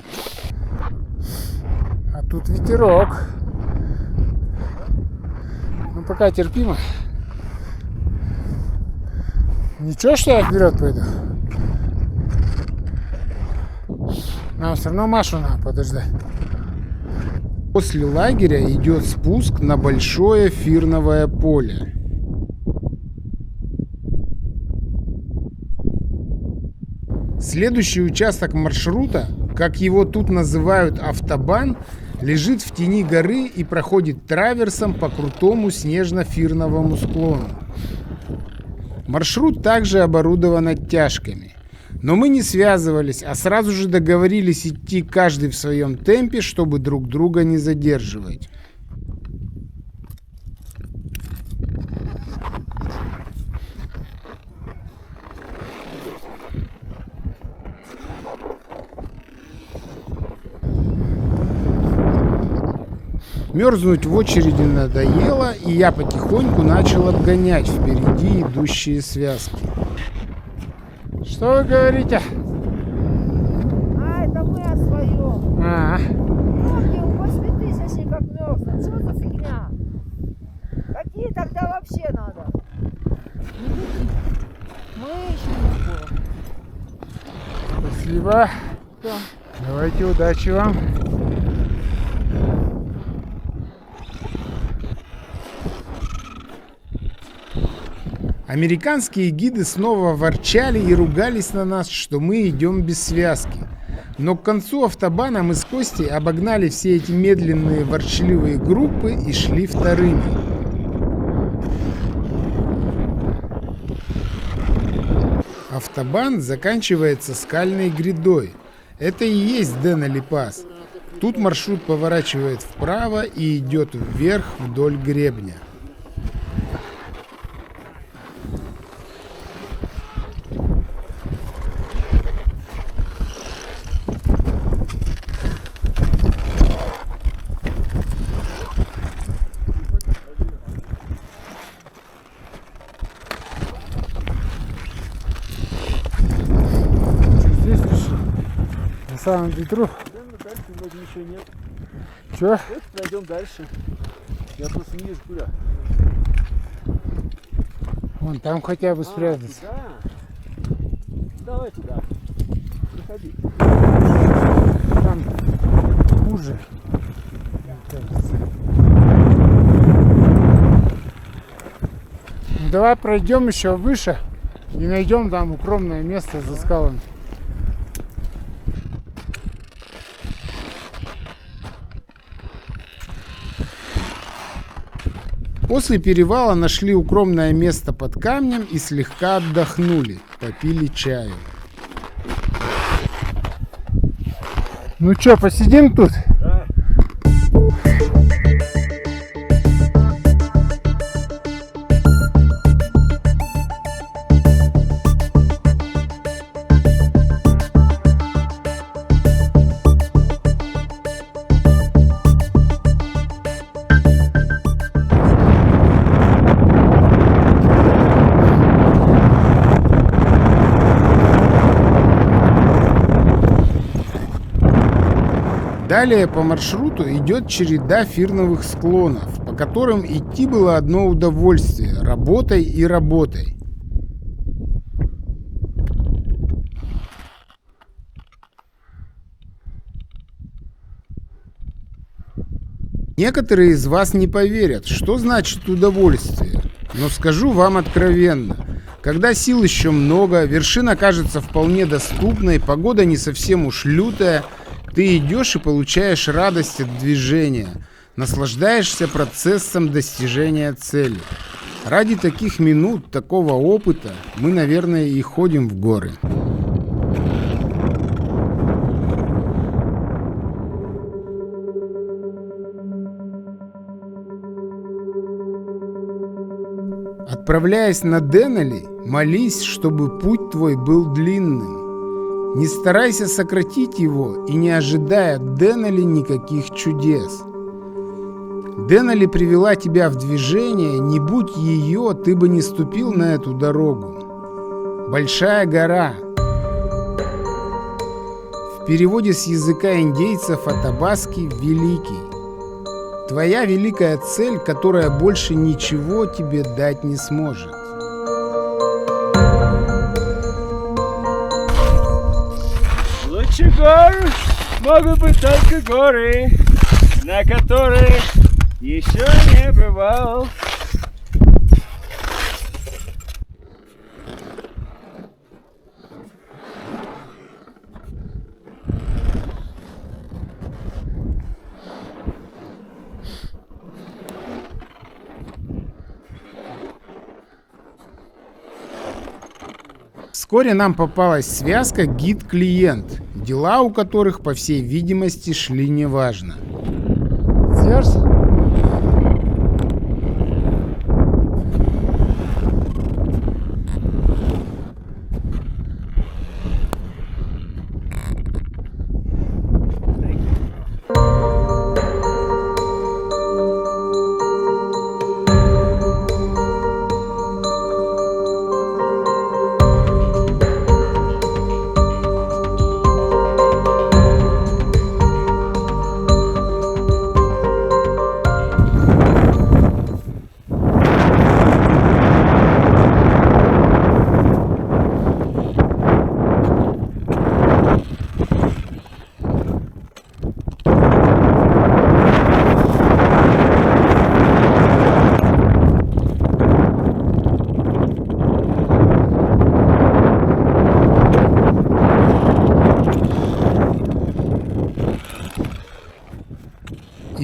А тут ветерок. Ну пока терпимо. Ничего, что я вперед пойду. Нам все равно Машу надо подождать. После лагеря идет спуск на большое фирновое поле. Следующий участок маршрута, как его тут называют автобан, лежит в тени горы и проходит траверсом по крутому снежно-фирновому склону. Маршрут также оборудован оттяжками. Но мы не связывались, а сразу же договорились идти каждый в своем темпе, чтобы друг друга не задерживать. Мерзнуть в очереди надоело, и я потихоньку начал обгонять впереди идущие связки. Что вы говорите? А, это мы о своем. А, Помню, после 1000 Спасибо. Давайте, удачи вам. Американские гиды снова ворчали и ругались на нас, что мы идем без связки. Но к концу автобана мы с Костей обогнали все эти медленные ворчливые группы и шли вторыми. Автобан заканчивается скальной грядой. Это и есть Денали Пас. Тут маршрут поворачивает вправо и идет вверх вдоль гребня. Здесь лишь на самом ветру. Дальше вроде ничего нет. Че? Давайте пройдем дальше. Я просто не вижу куда. Вон там хотя бы спрятаться. Да. Давай туда. Приходи. Там хуже. Мне кажется. Ну, давай пройдем еще выше и найдем там укромное место за скалами. После перевала нашли укромное место под камнем и слегка отдохнули, попили чаю. Ну что, посидим тут? Да. Далее по маршруту идет череда фирновых склонов, по которым идти было одно удовольствие – работай и работай. Некоторые из вас не поверят, что значит удовольствие, но скажу вам откровенно. Когда сил еще много, вершина кажется вполне доступной, погода не совсем уж лютая, ты идешь и получаешь радость от движения, наслаждаешься процессом достижения цели. Ради таких минут, такого опыта мы, наверное, и ходим в горы. Отправляясь на Денали, молись, чтобы путь твой был длинным. Не старайся сократить его и не ожидай от Денали никаких чудес. Денали привела тебя в движение, не будь ее, ты бы не ступил на эту дорогу. Большая гора. В переводе с языка индейцев Атабаски «великий». Твоя великая цель, которая больше ничего тебе дать не сможет. Лучше гор могут быть только горы, на которых еще не бывал. Вскоре нам попалась связка гид-клиент, дела у которых, по всей видимости, шли неважно. Серж?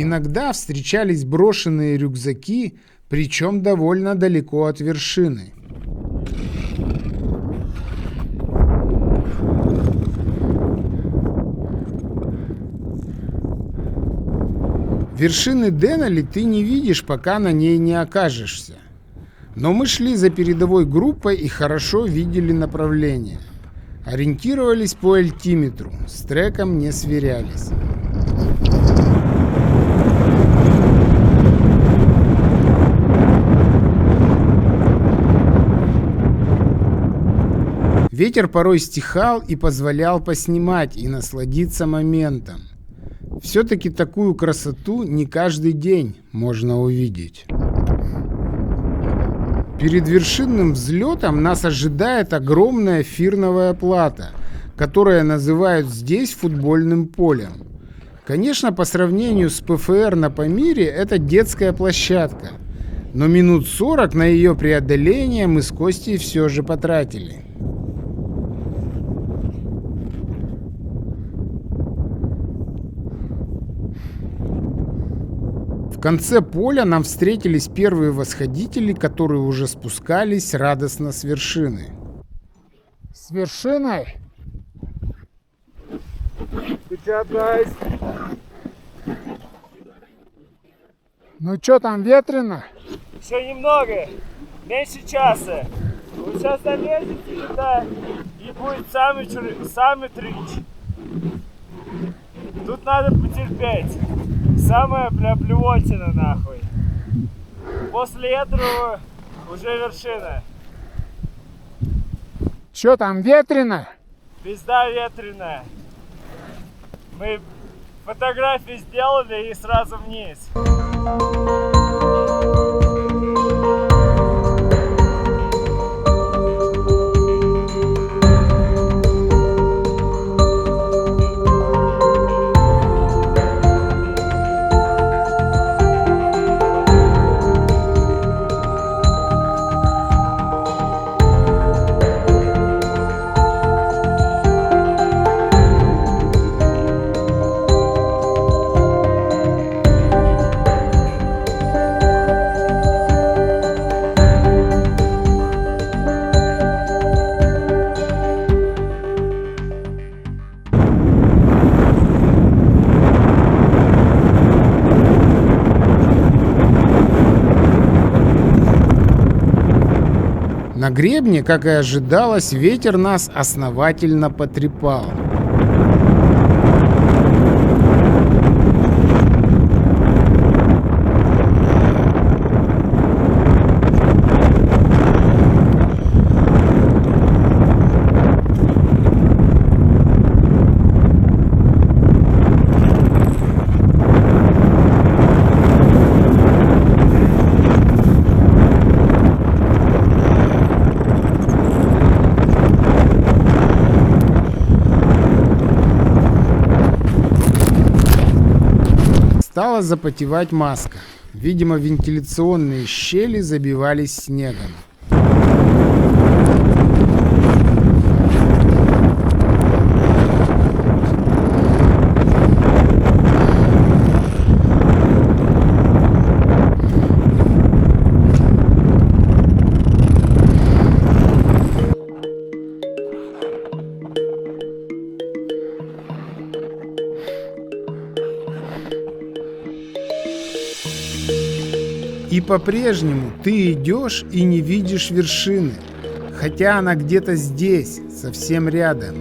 Иногда встречались брошенные рюкзаки, причем довольно далеко от вершины. Вершины Денали ты не видишь, пока на ней не окажешься. Но мы шли за передовой группой и хорошо видели направление. Ориентировались по альтиметру, с треком не сверялись. Ветер порой стихал и позволял поснимать и насладиться моментом. Все-таки такую красоту не каждый день можно увидеть. Перед вершинным взлетом нас ожидает огромная фирновая плата, которую называют здесь футбольным полем. Конечно, по сравнению с ПФР на Памире это детская площадка, но минут 40 на ее преодоление мы с Костей все же потратили. В конце поля нам встретились первые восходители, которые уже спускались радостно с вершины. С вершиной? Good job, guys. Ну что там, ветрено? Еще немного, меньше часа. Вы сейчас залезете сюда и будет самый трич. Тут надо потерпеть. Самая блевотина нахуй. После этого уже вершина. Что там, ветрено? Пизда ветреная. Мы фотографии сделали и сразу вниз. На гребне, как и ожидалось, ветер нас основательно потрепал. Стала запотевать маска. Видимо, вентиляционные щели забивались снегом. И по-прежнему ты идешь и не видишь вершины, хотя она где-то здесь, совсем рядом.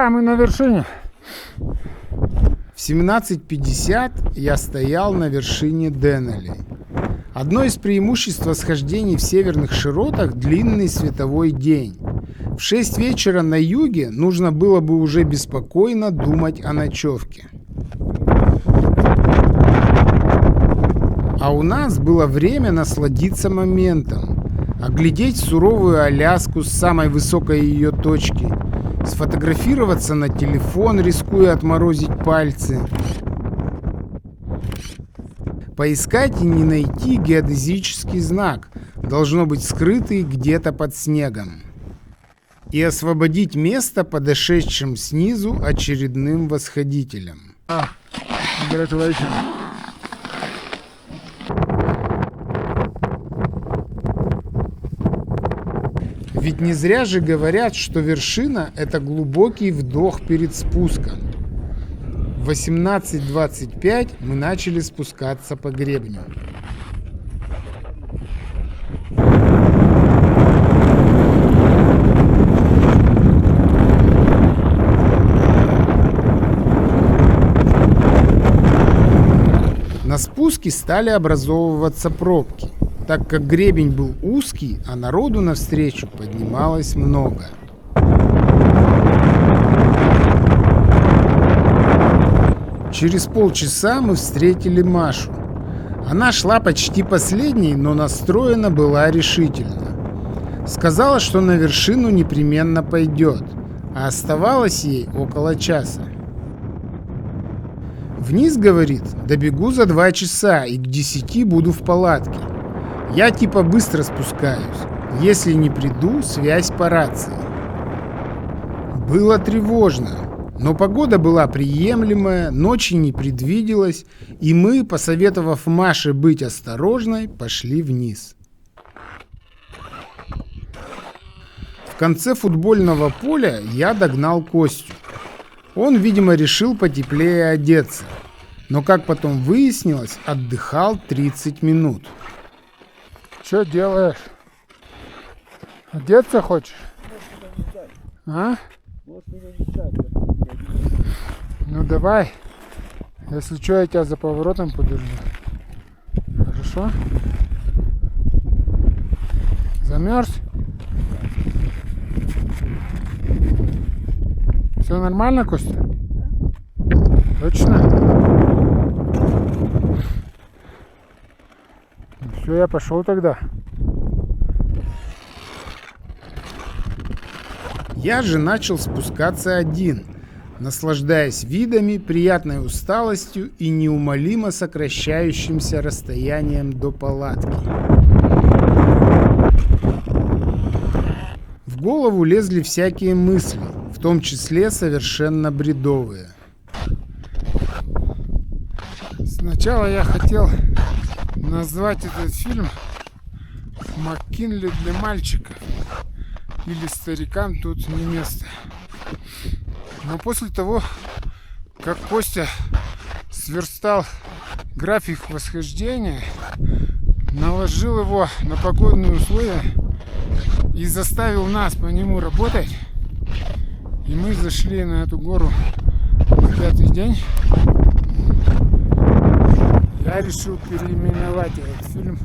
Да, мы на вершине. В 17:50 я стоял на вершине Денали. Одно из преимуществ восхождений в северных широтах – длинный световой день. В 6 вечера на юге нужно было бы уже беспокойно думать о ночевке. А у нас было время насладиться моментом, оглядеть суровую Аляску с самой высокой ее точки, сфотографироваться на телефон, рискуя отморозить пальцы, поискать и не найти геодезический знак, должно быть скрытый где-то под снегом, и освободить место подошедшим снизу очередным восходителям. Congratulations. Ведь не зря же говорят, что вершина – это глубокий вдох перед спуском. В 18:25 мы начали спускаться по гребню. На спуске стали образовываться пробки, так как гребень был узкий, а народу навстречу поднималось много. Через полчаса мы встретили Машу. Она шла почти последней, но настроена была решительно. Сказала, что на вершину непременно пойдет, а оставалось ей около часа. Вниз, говорит, добегу за 2 часа и к 10 буду в палатке. Я типа быстро спускаюсь. Если не приду, связь по рации. Было тревожно. Но погода была приемлемая, ночи не предвиделось, и мы, посоветовав Маше быть осторожной, пошли вниз. В конце футбольного поля я догнал Костю. Он, видимо, решил потеплее одеться, но, как потом выяснилось, отдыхал 30 минут. Что делаешь? Одеться хочешь? А? Ну давай. Если что, я тебя за поворотом подержу. Хорошо? Замерз? Все нормально, Костя? Точно? Ну все, я пошел тогда. Я же начал спускаться один, наслаждаясь видами, приятной усталостью и неумолимо сокращающимся расстоянием до палатки. В голову лезли всякие мысли, в том числе совершенно бредовые. Сначала я хотел назвать этот фильм «МакКинли для мальчиков» или «Старикам тут не место». Но после того, как Костя сверстал график восхождения, наложил его на погодные условия и заставил нас по нему работать, и мы зашли на эту гору на 5-й день, я решил переименовать этот фильм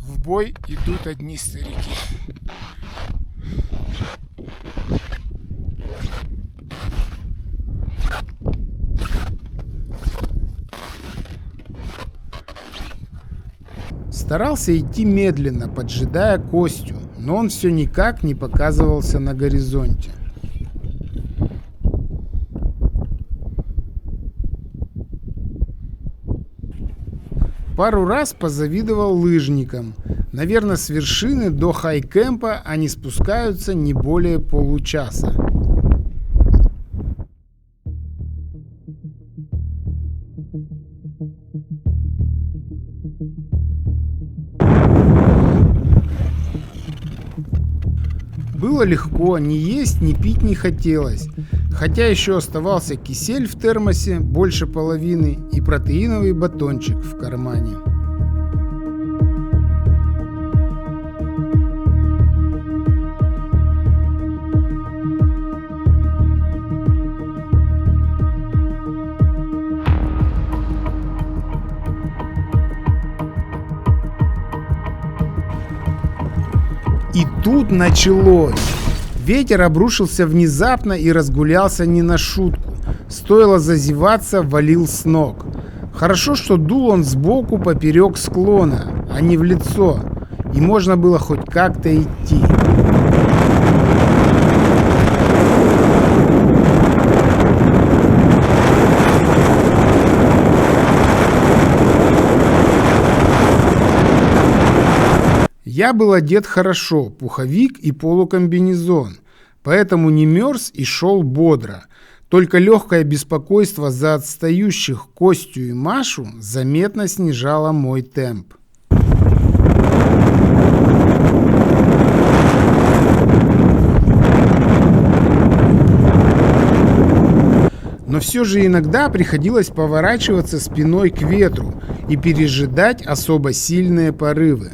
«В бой идут одни старики». Старался идти медленно, поджидая Костю, но он все никак не показывался на горизонте. Пару раз позавидовал лыжникам. Наверное, с вершины до хайкемпа они спускаются не более получаса. Было легко, ни есть, ни пить не хотелось. Хотя еще оставался кисель в термосе, больше половины, и протеиновый батончик в кармане. И тут началось. Ветер обрушился внезапно и разгулялся не на шутку. Стоило зазеваться, валил с ног. Хорошо, что дул он сбоку поперек склона, а не в лицо, и можно было хоть как-то идти. Я был одет хорошо, пуховик и полукомбинезон, поэтому не мерз и шел бодро. Только легкое беспокойство за отстающих Костю и Машу заметно снижало мой темп. Но все же иногда приходилось поворачиваться спиной к ветру и пережидать особо сильные порывы.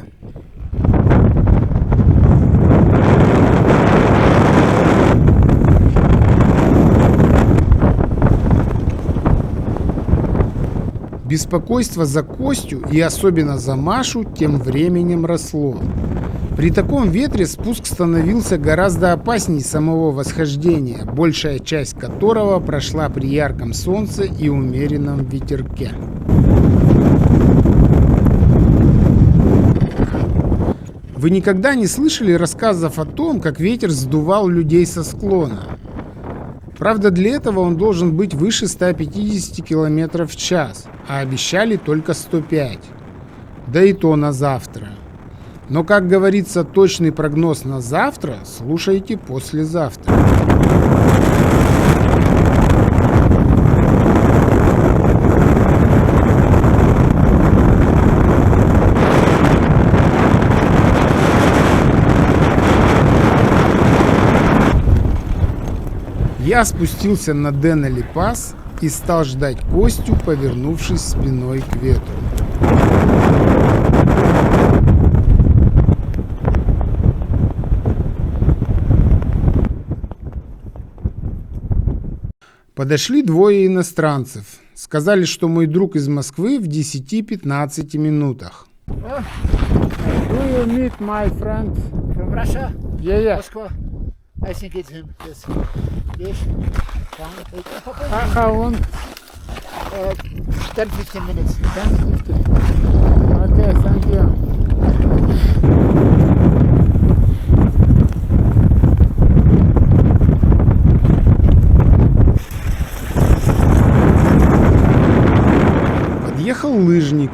Беспокойство за Костю и особенно за Машу тем временем росло. При таком ветре спуск становился гораздо опаснее самого восхождения, большая часть которого прошла при ярком солнце и умеренном ветерке. Вы никогда не слышали рассказов о том, как ветер сдувал людей со склона? Правда, для этого он должен быть выше 150 км в час, а обещали только 105. Да и то на завтра. Но, как говорится, точный прогноз на завтра слушайте послезавтра. Я спустился на Денали Пас и стал ждать Костю, повернувшись спиной к ветру. Подошли двое иностранцев. Сказали, что мой друг из Москвы в 10-15 минутах. Do you meet my friend? From Russia? Yeah. Moscow? I think it's him. Yes. Yes. How long? 10-15 minutes. Okay, thank you. Подъехал лыжник.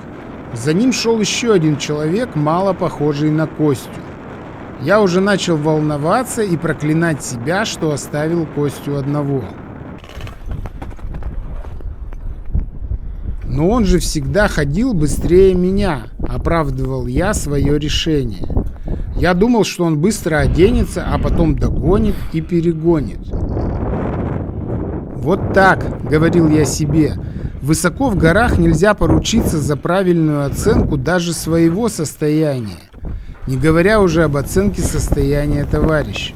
За ним шел еще один человек, мало похожий на Костю. Я уже начал волноваться и проклинать себя, что оставил Костю одного. Но он же всегда ходил быстрее меня, оправдывал я свое решение. Я думал, что он быстро оденется, а потом догонит и перегонит. Вот так, говорил я себе. Высоко в горах нельзя поручиться за правильную оценку даже своего состояния, не говоря уже об оценке состояния товарища.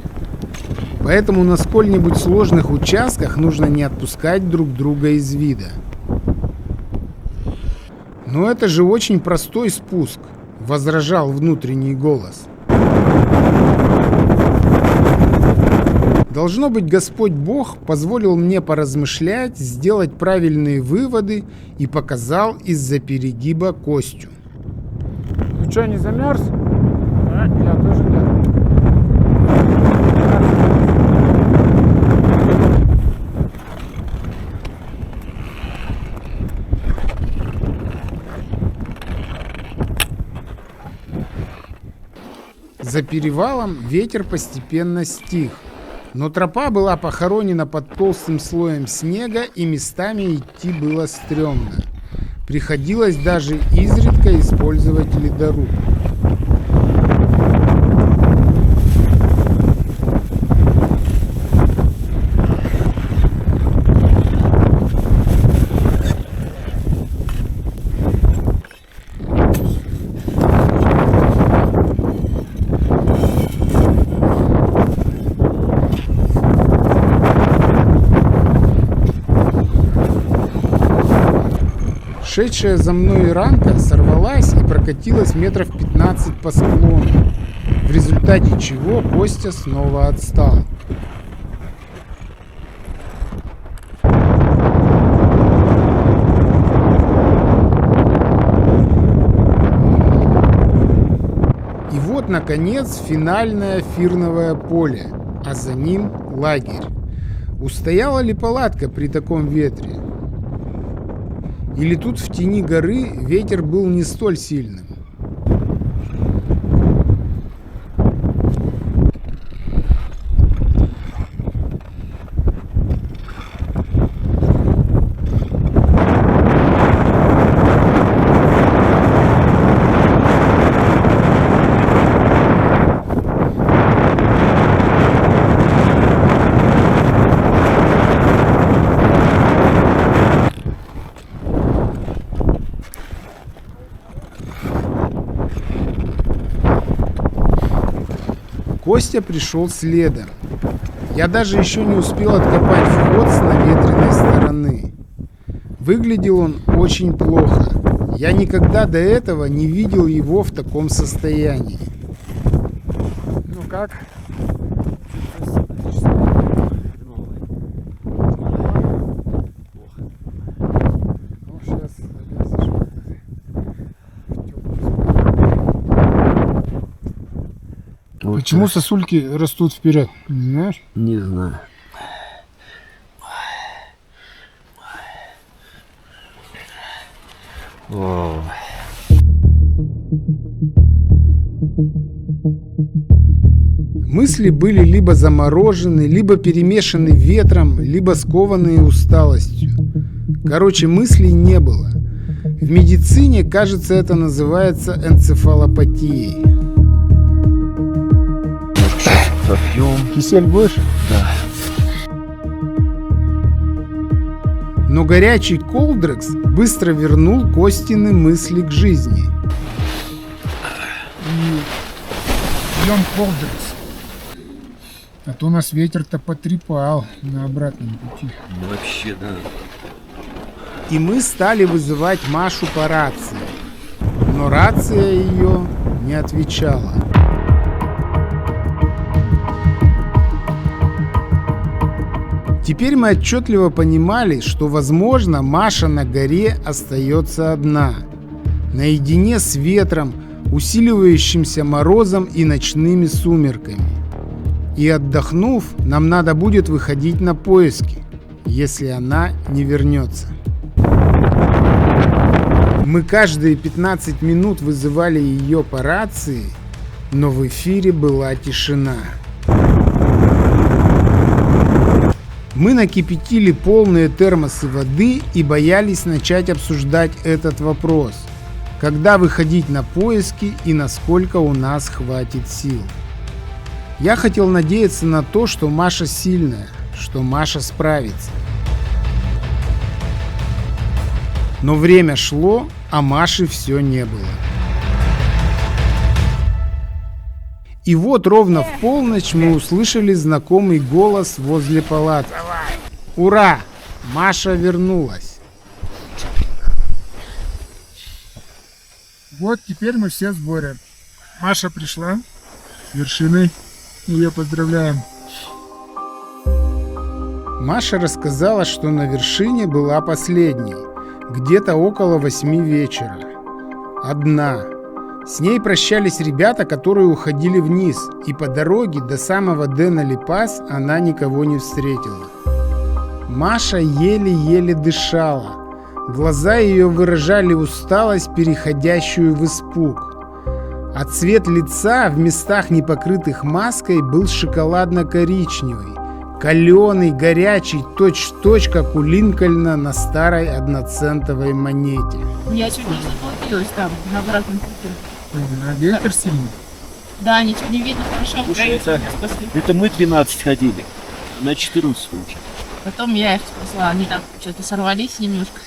Поэтому на сколь-нибудь сложных участках нужно не отпускать друг друга из вида. «Но это же очень простой спуск», — возражал внутренний голос. Должно быть, Господь Бог позволил мне поразмышлять, сделать правильные выводы и показал из-за перегиба Костю. Ты что, не замерз? Я тоже нет. За перевалом ветер постепенно стих, но тропа была похоронена под толстым слоем снега, и местами идти было стрёмно. Приходилось даже изредка использовать ледоруб. Шедшая за мной ранка сорвалась и прокатилась метров 15 по склону. В результате чего Костя снова отстал. И вот, наконец, финальное фирновое поле, а за ним лагерь. Устояла ли палатка при таком ветре? Или тут в тени горы ветер был не столь сильным? Костя пришел следом. Я даже еще не успел откопать вход с наветренной стороны. Выглядел он очень плохо. Я никогда до этого не видел его в таком состоянии. Ну как? Ну, сейчас залезешь в Вот Почему так. сосульки растут вперед? Не знаешь? Не знаю. О, Мысли были либо заморожены, либо перемешаны ветром, либо скованные усталостью. Короче, мыслей не было. В медицине, кажется, это называется энцефалопатией. попьем. Кисель будешь? Да. Но горячий колдрекс быстро вернул Костины мысли к жизни. Пьем колдрекс. А то нас ветер-то потрепал на обратном пути. Ну, вообще, да. И мы стали вызывать Машу по рации. Но рация ее не отвечала. Теперь мы отчетливо понимали, что, возможно, Маша на горе остается одна. Наедине с ветром, усиливающимся морозом и ночными сумерками. И отдохнув, нам надо будет выходить на поиски, если она не вернется. Мы каждые 15 минут вызывали ее по рации, но в эфире была тишина. Мы накипятили полные термосы воды и боялись начать обсуждать этот вопрос. Когда выходить на поиски и насколько у нас хватит сил. Я хотел надеяться на то, что Маша сильная, что Маша справится. Но время шло, а Маши все не было. И вот ровно в полночь мы услышали знакомый голос возле палатки. Ура! Маша вернулась. Вот теперь мы все в сборе. Маша пришла с вершиной. Ее поздравляем. Маша рассказала, что на вершине была последней, где-то около 8 вечера. Одна. С ней прощались ребята, которые уходили вниз, и по дороге до самого Денали-Пас она никого не встретила. Маша еле-еле дышала. Глаза ее выражали усталость, переходящую в испуг. А цвет лица в местах, не покрытых маской, был шоколадно-коричневый, каленый, горячий, точь-в-точь, как у Линкольна на старой 1-центовой монете. Я чуть не заблудилась там, на обратном пути. А ветер сильный. Да, ничего не видно, хорошо. Слушай, это мы 12 ходили, на 14 случаев. Потом я их спасла, они там что-то сорвались немножко.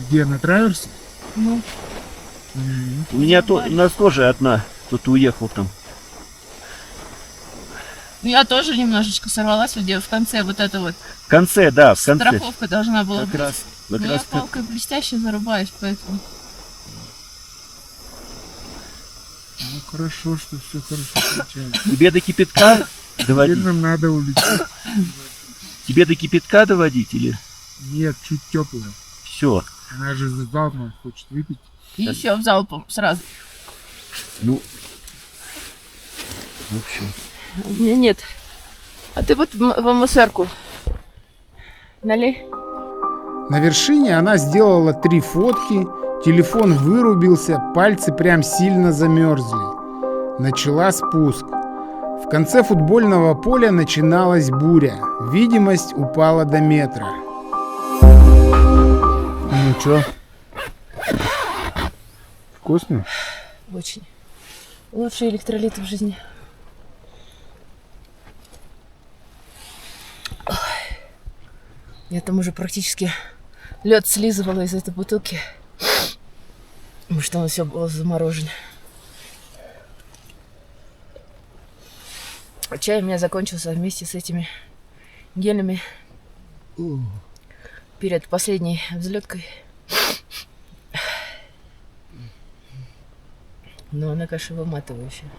Где, на траверсе? Ну, У меня у нас тоже одна, кто-то уехал там. ну, я тоже немножечко сорвалась, где в конце вот это вот В конце, да, в конце. страховка должна была Как быть. раз, Но как я раз палкой блестяще зарубаюсь, поэтому... Ну, хорошо, что все хорошо получается. Тебе до кипятка Теперь доводить? нам надо улететь. Тебе до кипятка доводить или Нет, чуть теплая. все? Она же за залпом хочет выпить. И все в залпом сразу. Ну, в общем. У меня нет. А ты вот в МСРку налей. На вершине она сделала 3 фотки, телефон вырубился, пальцы прям сильно замерзли. Начала спуск. В конце футбольного поля начиналась буря. Видимость упала до метра. Ну чё? Вкусно? Очень. Лучшие электролиты в жизни. Ой. Я там уже практически лед слизывала из этой бутылки. Потому что он все было заморожено. А чай у меня закончился вместе с этими гелями перед последней взлеткой. Но она, конечно, выматывающая.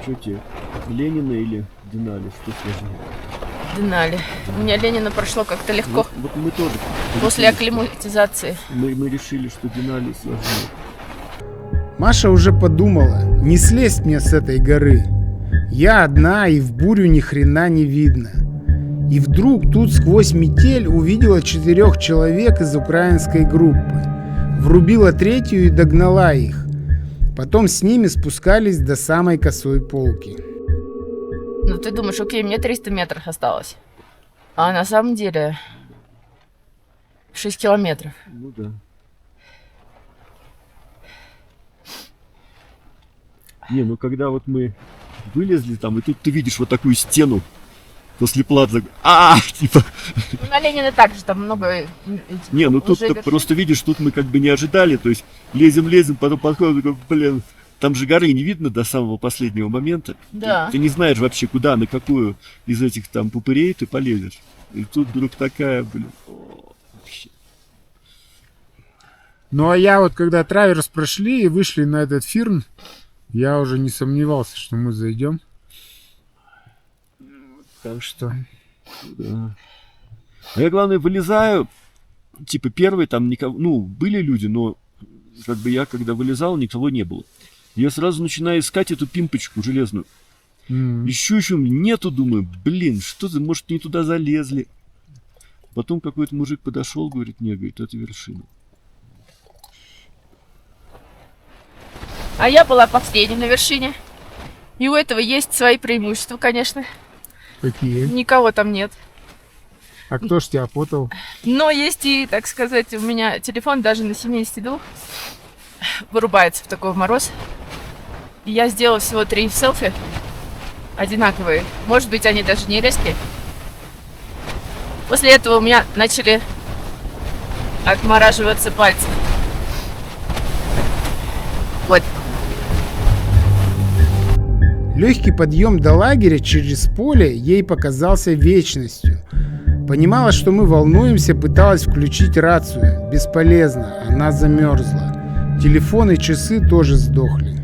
Что тебе, Ленина или Денали? Что сложнее? Денали. У меня Ленина прошло как-то легко. Вот мы тоже. После акклиматизации. Мы решили, что Денали сложнее. Маша уже подумала, не слезть мне с этой горы. Я одна, и в бурю ни хрена не видно. И вдруг тут сквозь метель увидела 4 человек из украинской группы. Врубила 3-ю и догнала их. Потом с ними спускались до самой косой полки. Ну ты думаешь, окей, мне 300 метров осталось. А на самом деле 6 километров. Ну да. Не, ну когда вот мы вылезли там, и тут ты видишь вот такую стену после плаца. Типа. Ну, на Ленина также там много... Не, ну тут уже просто видишь, тут мы как бы не ожидали. То есть лезем, потом подходим, такой, блин, там же горы не видно до самого последнего момента. Да. Ты не знаешь вообще, куда, на какую из этих там пупырей ты полезешь. И тут вдруг такая, блин, вообще. Ну а я вот когда траверс прошли и вышли на этот фирн, я уже не сомневался, что мы зайдем. Так что... Да. А я, главное, вылезаю, типа, первый там никого... Ну, были люди, но как бы я, когда вылезал, никого не было. Я сразу начинаю искать эту пимпочку железную. Ищу, нету, думаю, блин, что-то, может, не туда залезли. Потом какой-то мужик подошел, говорит, не, говорит, это вершина. А я была последней на вершине. И у этого есть свои преимущества, конечно. Какие? Никого там нет. А кто ж тебя потал? Но есть и, так сказать, у меня телефон даже на 72 вырубается в такой мороз. И я сделала всего 3 селфи одинаковые. Может быть, они даже не резкие. После этого у меня начали отмораживаться пальцы. Вот. Легкий подъем до лагеря через поле ей показался вечностью. Понимала, что мы волнуемся, пыталась включить рацию. Бесполезно, она замерзла. Телефон и часы тоже сдохли.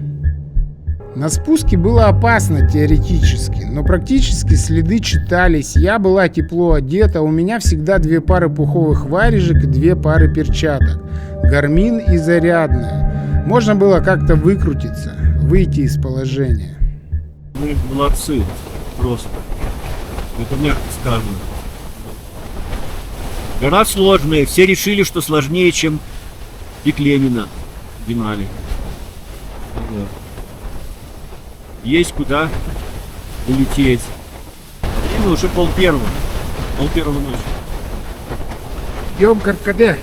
На спуске было опасно теоретически, но практически следы читались. Я была тепло одета, у меня всегда 2 пары пуховых варежек и 2 пары перчаток. Гармин и зарядная. Можно было как-то выкрутиться, выйти из положения. Мы молодцы, просто. Это мягко сказано. Гора сложная, все решили, что сложнее, чем пик Ленина в Денали. Да. Есть куда улететь. Время уже 1:30. 1:30 ночи. Идем к Аркаде.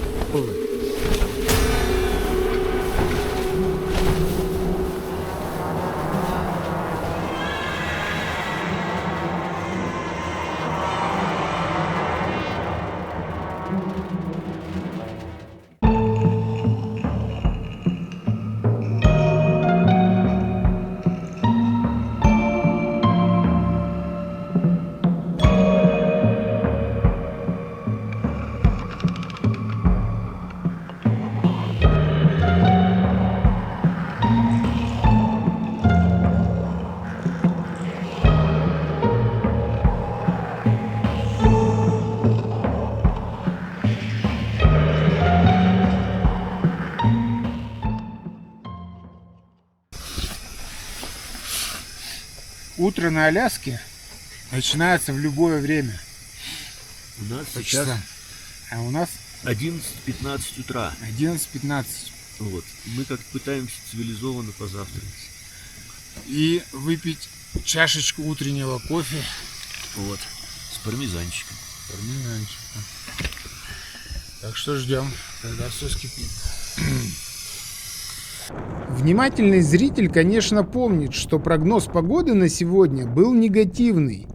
Утро на Аляске начинается в любое время. У нас По сейчас часам. А у нас 11:15 утра. 11:15. Вот. Мы как-то пытаемся цивилизованно позавтракать. И выпить чашечку утреннего кофе. Вот. С пармезанчиком. Пармезанчика. Так что ждем, когда все скипит. Внимательный зритель, конечно, помнит, что прогноз погоды на сегодня был негативный.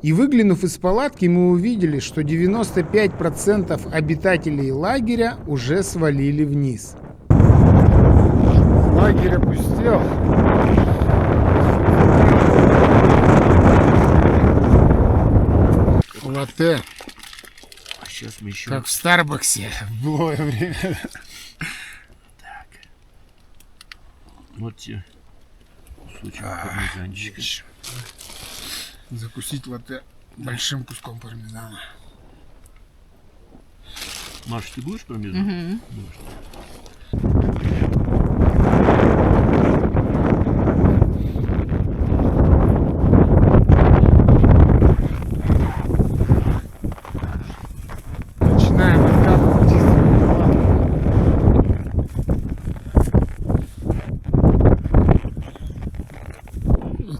И выглянув из палатки, мы увидели, что 95% обитателей лагеря уже свалили вниз. Лагерь опустел. Латте, А сейчас мы еще... как в Старбаксе в былое время. Вот тебе кусочек пармезанчика. Закусить латте большим куском пармезана. Маш, ты будешь пармезан? Будешь. Начинаем откапывать.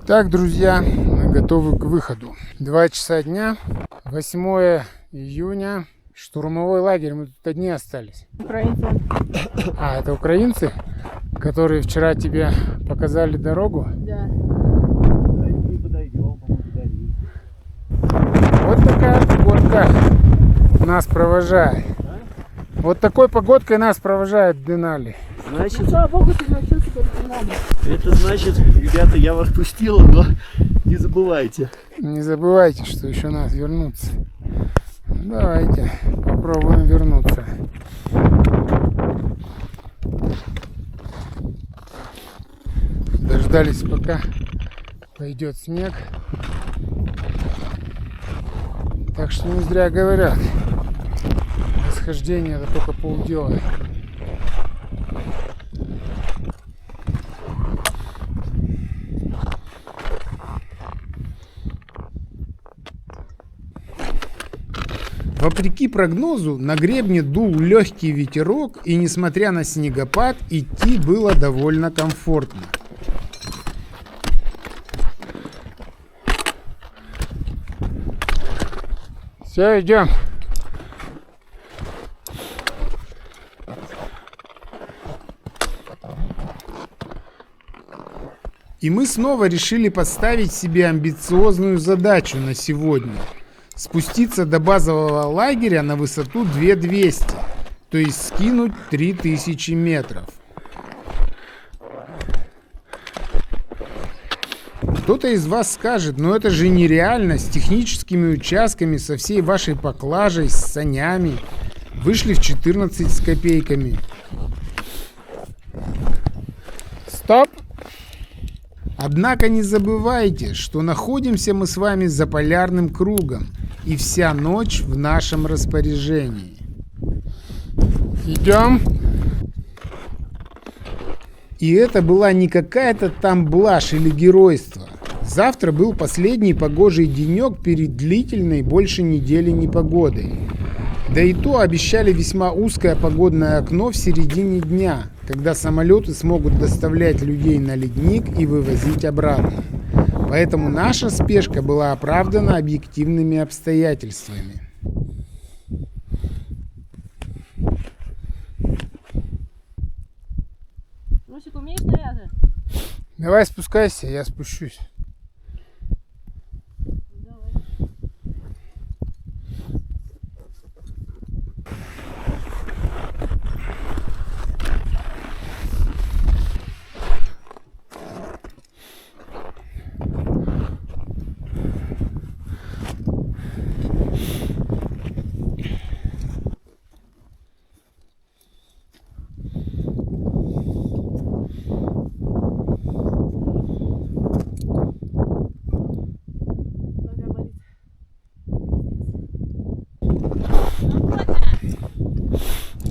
Итак, друзья, мы готовы к выходу. 2 часа дня, 8 июня. Штурмовой лагерь, мы тут одни остались. Украинцы. А, это украинцы, которые вчера тебе показали дорогу? Да. Вот такая погодка нас провожает. Вот такой погодкой нас провожает Денали. Значит, Слава богу, ты научился парфюмером. это значит, ребята, я вас пустил, но не забывайте. Не забывайте, что еще нас вернуться. Давайте попробуем вернуться. Дождались, пока пойдет снег. Так что не зря говорят, восхождение это только полдела. Вопреки прогнозу, на гребне дул легкий ветерок, и несмотря на снегопад, идти было довольно комфортно. Все, идем. И мы снова решили поставить себе амбициозную задачу на сегодня. Спуститься до базового лагеря на высоту 2200, то есть скинуть 3000 метров. Кто-то из вас скажет, но это же нереально, с техническими участками, со всей вашей поклажей, с санями. Вышли в 14 с копейками. Стоп! Однако не забывайте, что находимся мы с вами за полярным кругом, и вся ночь в нашем распоряжении. Идем. И это была не какая-то там блажь или геройство. Завтра был последний погожий денек перед длительной больше недели непогодой. Да и то обещали весьма узкое погодное окно в середине дня, когда самолеты смогут доставлять людей на ледник и вывозить обратно. Поэтому наша спешка была оправдана объективными обстоятельствами. Русик, умеешь навязывать? Давай спускайся, я спущусь.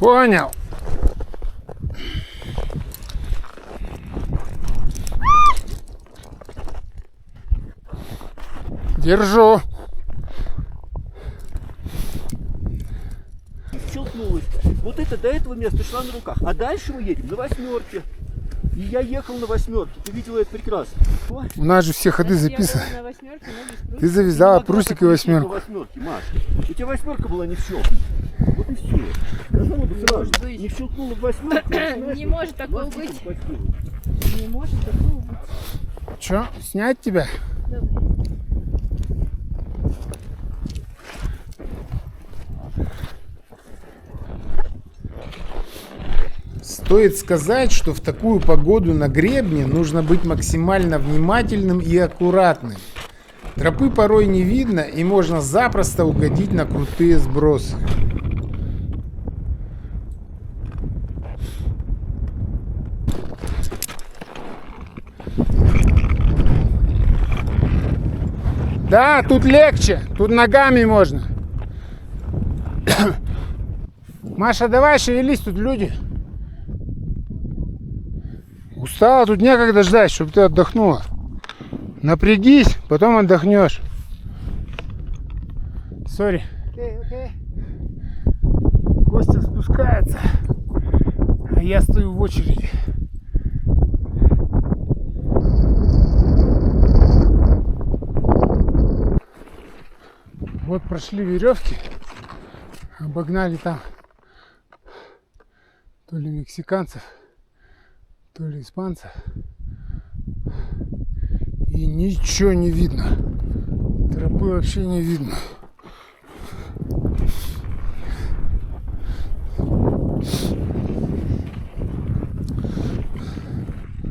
Понял. Держу. Щелкнулось. Вот это до этого места шла на руках. А дальше мы едем на 8-ке. И я ехал на 8-ке. Ты видела это прекрасно. Ой. У нас же все ходы записаны. На 8, но без прусика. Ты завязала Ты прусик и могла так лететь на 8. 8-ке, Маш. У тебя 8 была не в щелк. Вот и все. Сказала бы сразу. Не щелкнула в 8. Не может такого быть. Не может такого быть. Че, снять тебя? Стоит сказать, что в такую погоду на гребне нужно быть максимально внимательным и аккуратным. Тропы порой не видно, и можно запросто угодить на крутые сбросы. Да, тут легче. Тут ногами можно. Маша, давай шевелись, тут люди. Устала, тут некогда ждать, чтобы ты отдохнула. Напрягись, потом отдохнешь. Сори. Костя спускается, а я стою в очереди. Вот прошли веревки, обогнали там то ли мексиканцев, то ли испанцев. И ничего не видно. Тропы вообще не видно.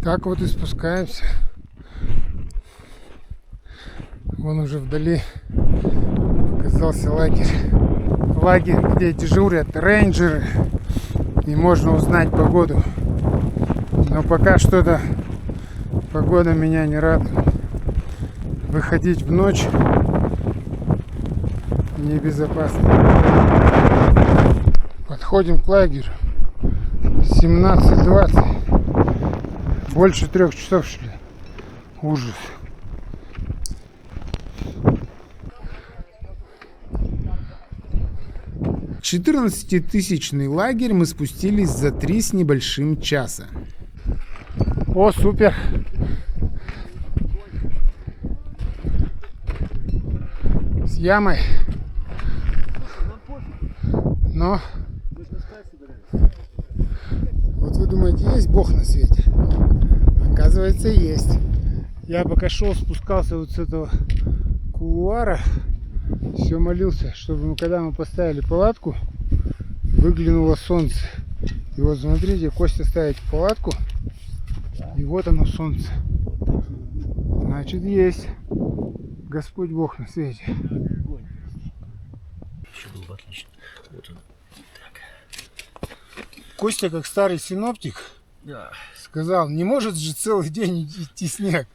Так вот и спускаемся. Вон уже вдали оказался лагерь. Лагерь, где дежурят рейнджеры. И можно узнать погоду. Но пока что-то погода меня не радует. Выходить в ночь небезопасно. Подходим к лагерю. 17:20. Больше 3 часов шли. Ужас. В 14-тысячный лагерь мы спустились за 3 с небольшим часа. О, супер. С ямой. Но вот вы думаете, есть Бог на свете? Оказывается, есть. Я пока шел, спускался вот с этого кулуара, все молился, чтобы когда мы поставили палатку, выглянуло солнце. И вот смотрите, Костя ставит палатку, и вот оно солнце. Значит, есть Господь Бог на свете. Еще было бы отлично. Вот он. Так. Костя, как старый синоптик, Да. сказал, не может же целый день идти снег.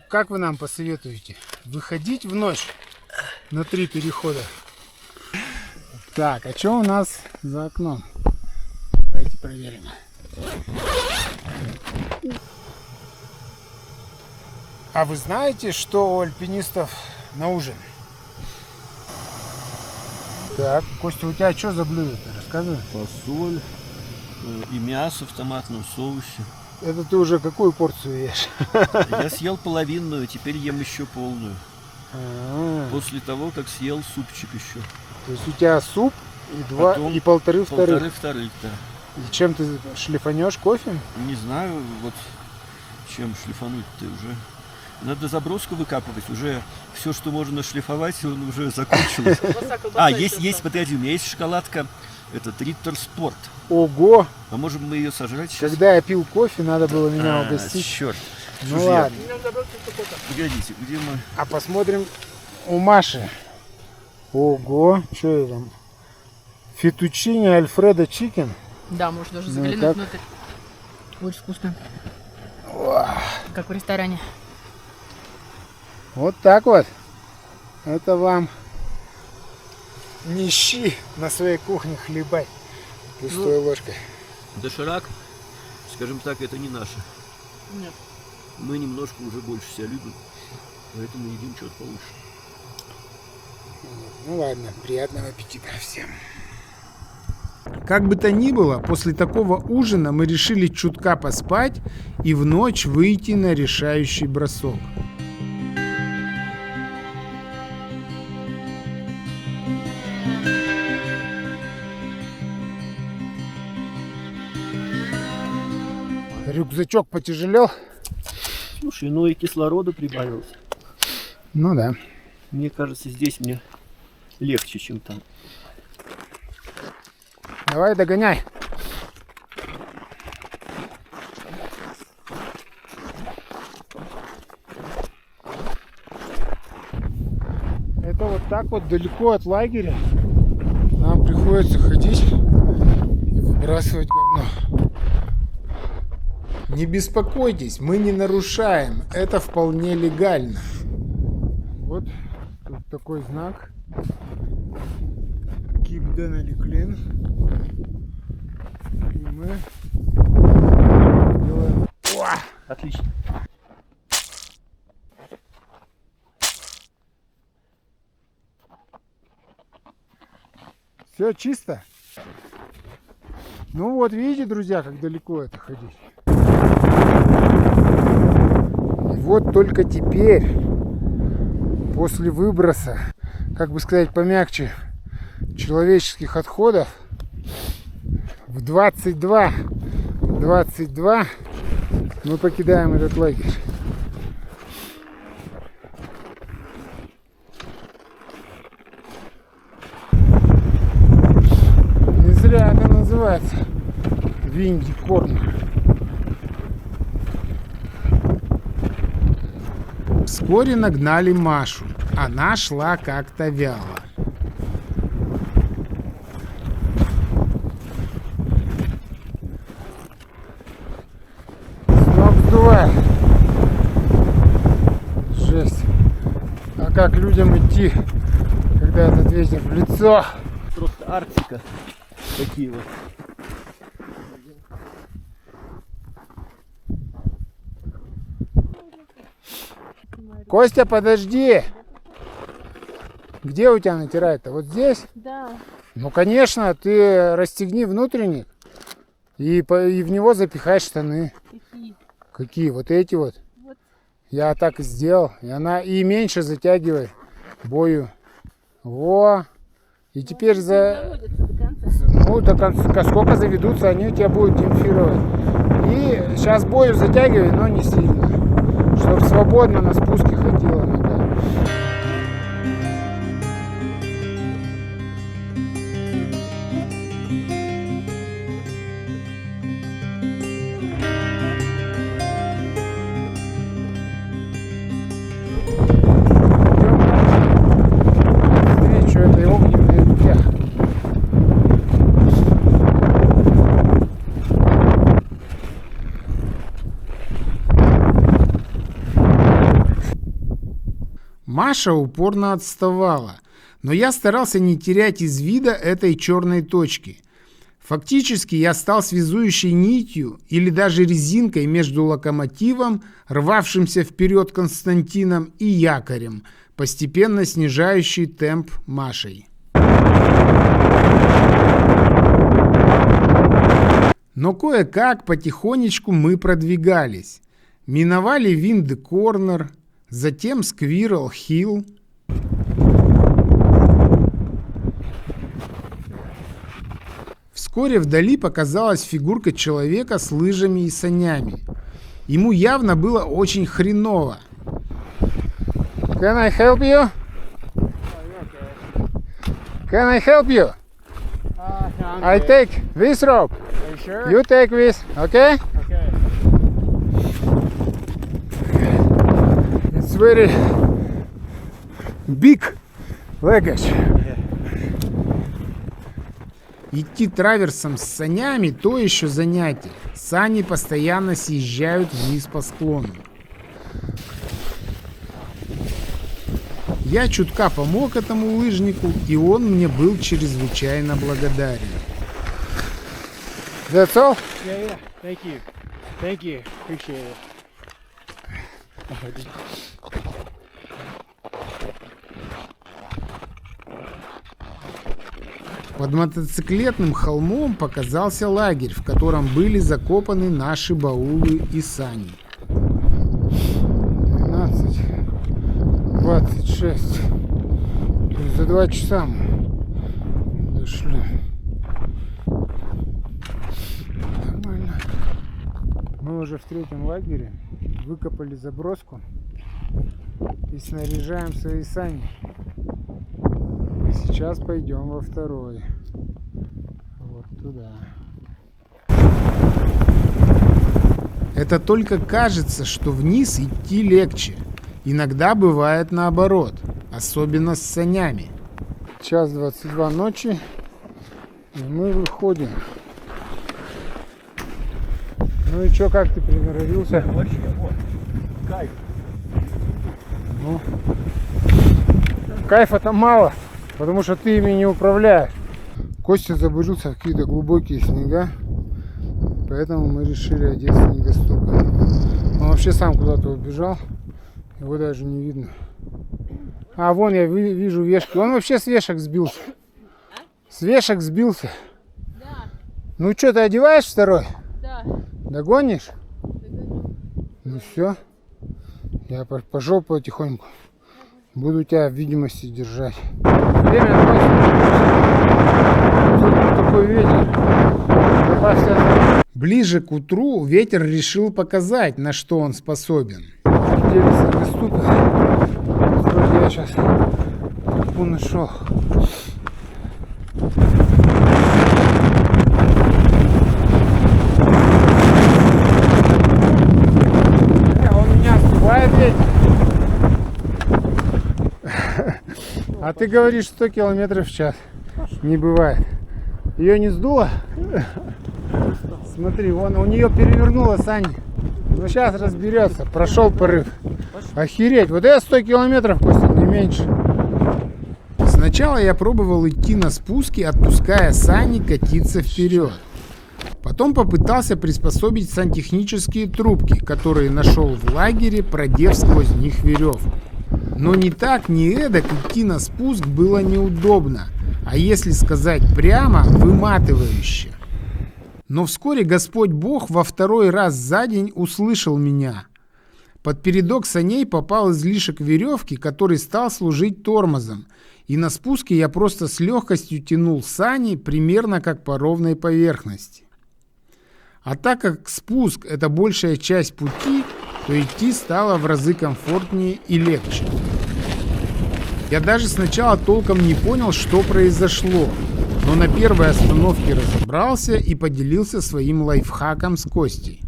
Как вы нам посоветуете? Выходить в ночь на 3 перехода? Так, а что у нас за окном? Давайте проверим. А вы знаете, что у альпинистов на ужин? Так, Костя, у тебя что за блюдо? Рассказывай. Фасоль и мясо в томатном соусе. Это ты уже какую порцию ешь? Я съел половинную, теперь ем еще полную. После того, как съел супчик еще. То есть у тебя суп и два Потом и полторы вторых. Полторы вторых, да. И чем ты шлифанешь кофе? Не знаю, вот чем шлифануть-то уже. Надо заброску выкапывать. Уже все, что можно шлифовать, он уже закончилось. А, есть, подожди, у меня есть шоколадка. Это Риттер Спорт. Ого! А можем мы ее сожрать сейчас? Когда я пил кофе, надо было меня угостить. Черт. Ну ладно. Погодите, где мы? А посмотрим у Маши. Ого, что это там? Фетучини Альфредо Чикен. Да, можно уже Ну, заглянуть как? внутрь. Очень вкусно. Как в ресторане. Вот так вот. Это вам не щи на своей кухне хлебать пустой ложкой. Доширак, скажем так, это не наше. Нет. Мы немножко уже больше себя любим, поэтому едим что-то получше. Ну ладно, приятного аппетита всем. Как бы то ни было, после такого ужина мы решили чутка поспать и в ночь выйти на решающий бросок. Рюкзачок потяжелел? Слушай, ну и кислорода прибавилось. Ну да. Мне кажется, здесь мне легче, чем там. Давай догоняй. Это вот так вот далеко от лагеря. Нам приходится ходить и выбрасывать говно. Не беспокойтесь, мы не нарушаем. Это вполне легально. Вот тут такой знак. Keep Denali clean. И мы делаем... Отлично. Все чисто. Ну вот видите, друзья, как далеко это ходить. И вот только теперь, после выброса, как бы сказать помягче, человеческих отходов, в 22 мы покидаем этот лагерь. Не зря это называется Винди Корнер. Вскоре нагнали Машу. Она шла как-то вяло. С ног сдувает. Жесть. А как людям идти, когда этот ветер в лицо? Просто Арктика. Такие вот. Костя, подожди! Где у тебя натирает-то? Вот здесь? Да. Ну, конечно, ты расстегни внутренник и в него запихай штаны. Какие? Какие? Вот эти вот. Я так и сделал. И меньше затягивай бою. Во. И теперь до конца, сколько заведутся, они у тебя будут демпфировать. И сейчас бою затягивай, но не сильно. Чтобы свободно на спуске ходила нога. Встречу этой огненной руке. Маша упорно отставала, но я старался не терять из вида этой черной точки. Фактически я стал связующей нитью или даже резинкой между локомотивом, рвавшимся вперед Константином, и якорем, постепенно снижающий темп Машей. Но кое-как потихонечку мы продвигались. Миновали Винди Корнер, затем Сквирл Хилл. Вскоре вдали показалась фигурка человека с лыжами и санями. Ему явно было очень хреново. Can I help you? Can I help you? I take this rope. Are you sure? You take this, okay? Okay. It's very big luggage. Идти траверсом с санями – то еще занятие. Сани постоянно съезжают вниз по склону. Я чутка помог этому лыжнику, и он мне был чрезвычайно благодарен. That's all? Yeah. Thank you. Thank you. Appreciate it. Под мотоциклетным холмом показался лагерь, в котором были закопаны наши баулы и сани. 12:26. То есть за 2 часа мы дошли. Нормально. Мы уже в 3-м лагере. Выкопали заброску и снаряжаем свои сани. И сейчас пойдем во 2-й. Вот туда. Это только кажется, что вниз идти легче. Иногда бывает наоборот, особенно с санями. 1:22 ночи, и мы выходим. Ну и чё, как ты приноровился? Вообще, вот, кайф. Ну, кайфа-то мало, потому что ты ими не управляешь. Костя забурился в какие-то глубокие снега, поэтому мы решили одеться недоступно. Он вообще сам куда-то убежал, его даже не видно. А вон я вижу вешки. Он вообще с вешек сбился. С вешек сбился. Да, Ну что, ты одеваешь 2-й? да. Догонишь? Ну все. Я пошел потихоньку. Буду тебя в видимости держать. Время ночи. Тут такой ветер. Ближе к утру ветер решил показать, на что он способен. Делись доступно. Вроде я сейчас тропу нашел. Он меня сбивает ветер. А ты говоришь 100 километров в час. Не бывает. Ее не сдуло? Смотри, вон у нее перевернуло сани. Ну сейчас разберется. Прошел порыв. Охереть. Вот это 100 километров, Костя, не меньше. Сначала я пробовал идти на спуске, отпуская сани катиться вперед. Потом попытался приспособить сантехнические трубки, которые нашел в лагере, продев сквозь них веревку. Но ни так, ни эдак идти на спуск было неудобно, а если сказать прямо, выматывающе. Но вскоре Господь Бог во 2-й раз за день услышал меня. Под передок саней попал излишек веревки, который стал служить тормозом, и на спуске я просто с легкостью тянул сани примерно как по ровной поверхности. А так как спуск – это большая часть пути, то идти стало в разы комфортнее и легче. Я даже сначала толком не понял, что произошло, но на первой остановке разобрался и поделился своим лайфхаком с Костей.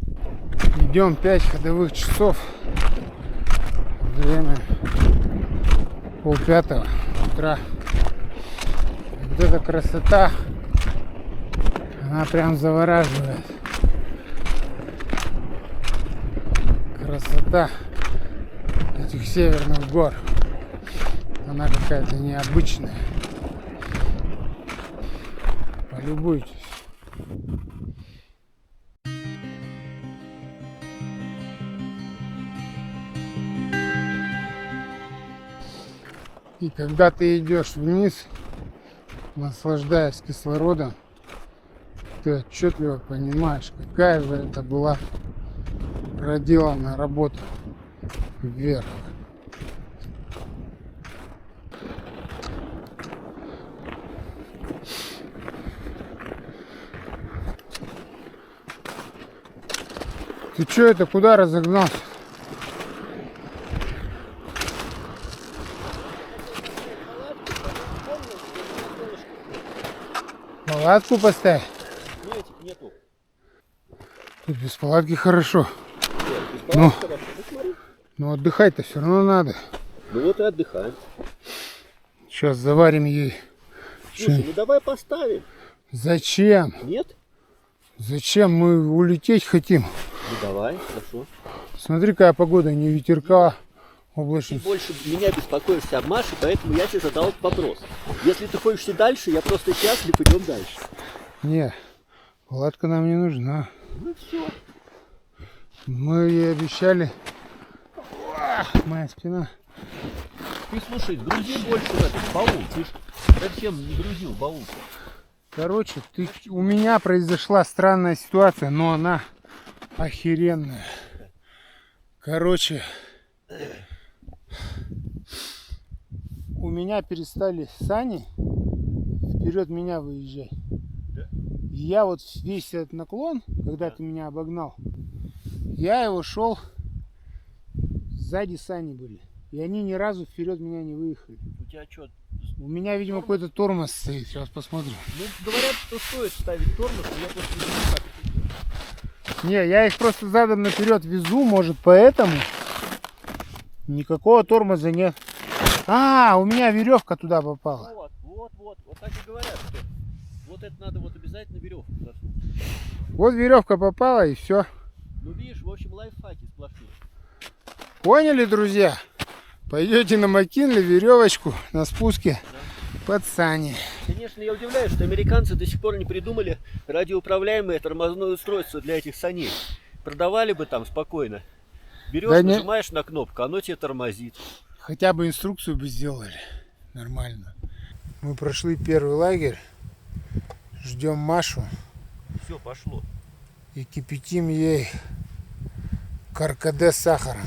Идем 5 ходовых часов. Время 4:30 утра. Вот эта красота, она прям завораживает. Красота этих северных гор. Она какая-то необычная. Полюбуйтесь. И когда ты идешь вниз, наслаждаясь кислородом, ты отчетливо понимаешь, какая же это была проделана работа вверх. Ты что это, куда разогнался? Палатку поставь. Нет, нету. Тут без палатки хорошо. Без палатки хорошо. Ну, смотри. Но отдыхать-то все равно надо. Ну вот и отдыхаем. Сейчас заварим ей. Слушай, ну давай поставим. Зачем? Нет? Зачем? Мы улететь хотим. Ну давай, хорошо. Смотри, какая погода, не ветерка, Ты облачность. больше меня беспокоишься об Маше, поэтому я тебе задал этот вопрос. Если ты хочешь идти дальше, я просто счастлив, идем дальше. Нет, палатка нам не нужна. Ну все. Мы ей обещали. Моя спина. Ты слушай, грузи больше в этот баул. Ты ж совсем не грузил баул. Короче, у меня произошла странная ситуация, но она охеренная. Короче, у меня перестали сани вперед меня выезжать. И я вот весь этот наклон, когда ты меня обогнал, я его шел, сзади сани были. И они ни разу вперед меня не выехали. У тебя что? У меня, видимо, какой-то тормоз стоит. Сейчас посмотрим. Ну, говорят, что стоит ставить тормоз, но я просто не знаю, как это делать. Не, я их просто задом наперед везу, может, поэтому никакого тормоза нет. А, у меня веревка туда попала. Вот так и говорят, что вот это надо вот обязательно веревку засунуть. Вот веревка попала и все. Ну, видишь, в общем, лайфхаки сплошные. Поняли, друзья? Пойдете на Маккинли, веревочку на спуске под сани. Конечно, я удивляюсь, что американцы до сих пор не придумали радиоуправляемое тормозное устройство для этих саней. Продавали бы там спокойно. Берешь, Да нажимаешь на кнопку, оно тебе тормозит. Хотя бы инструкцию бы сделали. Нормально. Мы прошли первый лагерь. Ждем Машу. Все, пошло. И кипятим ей каркаде с сахаром.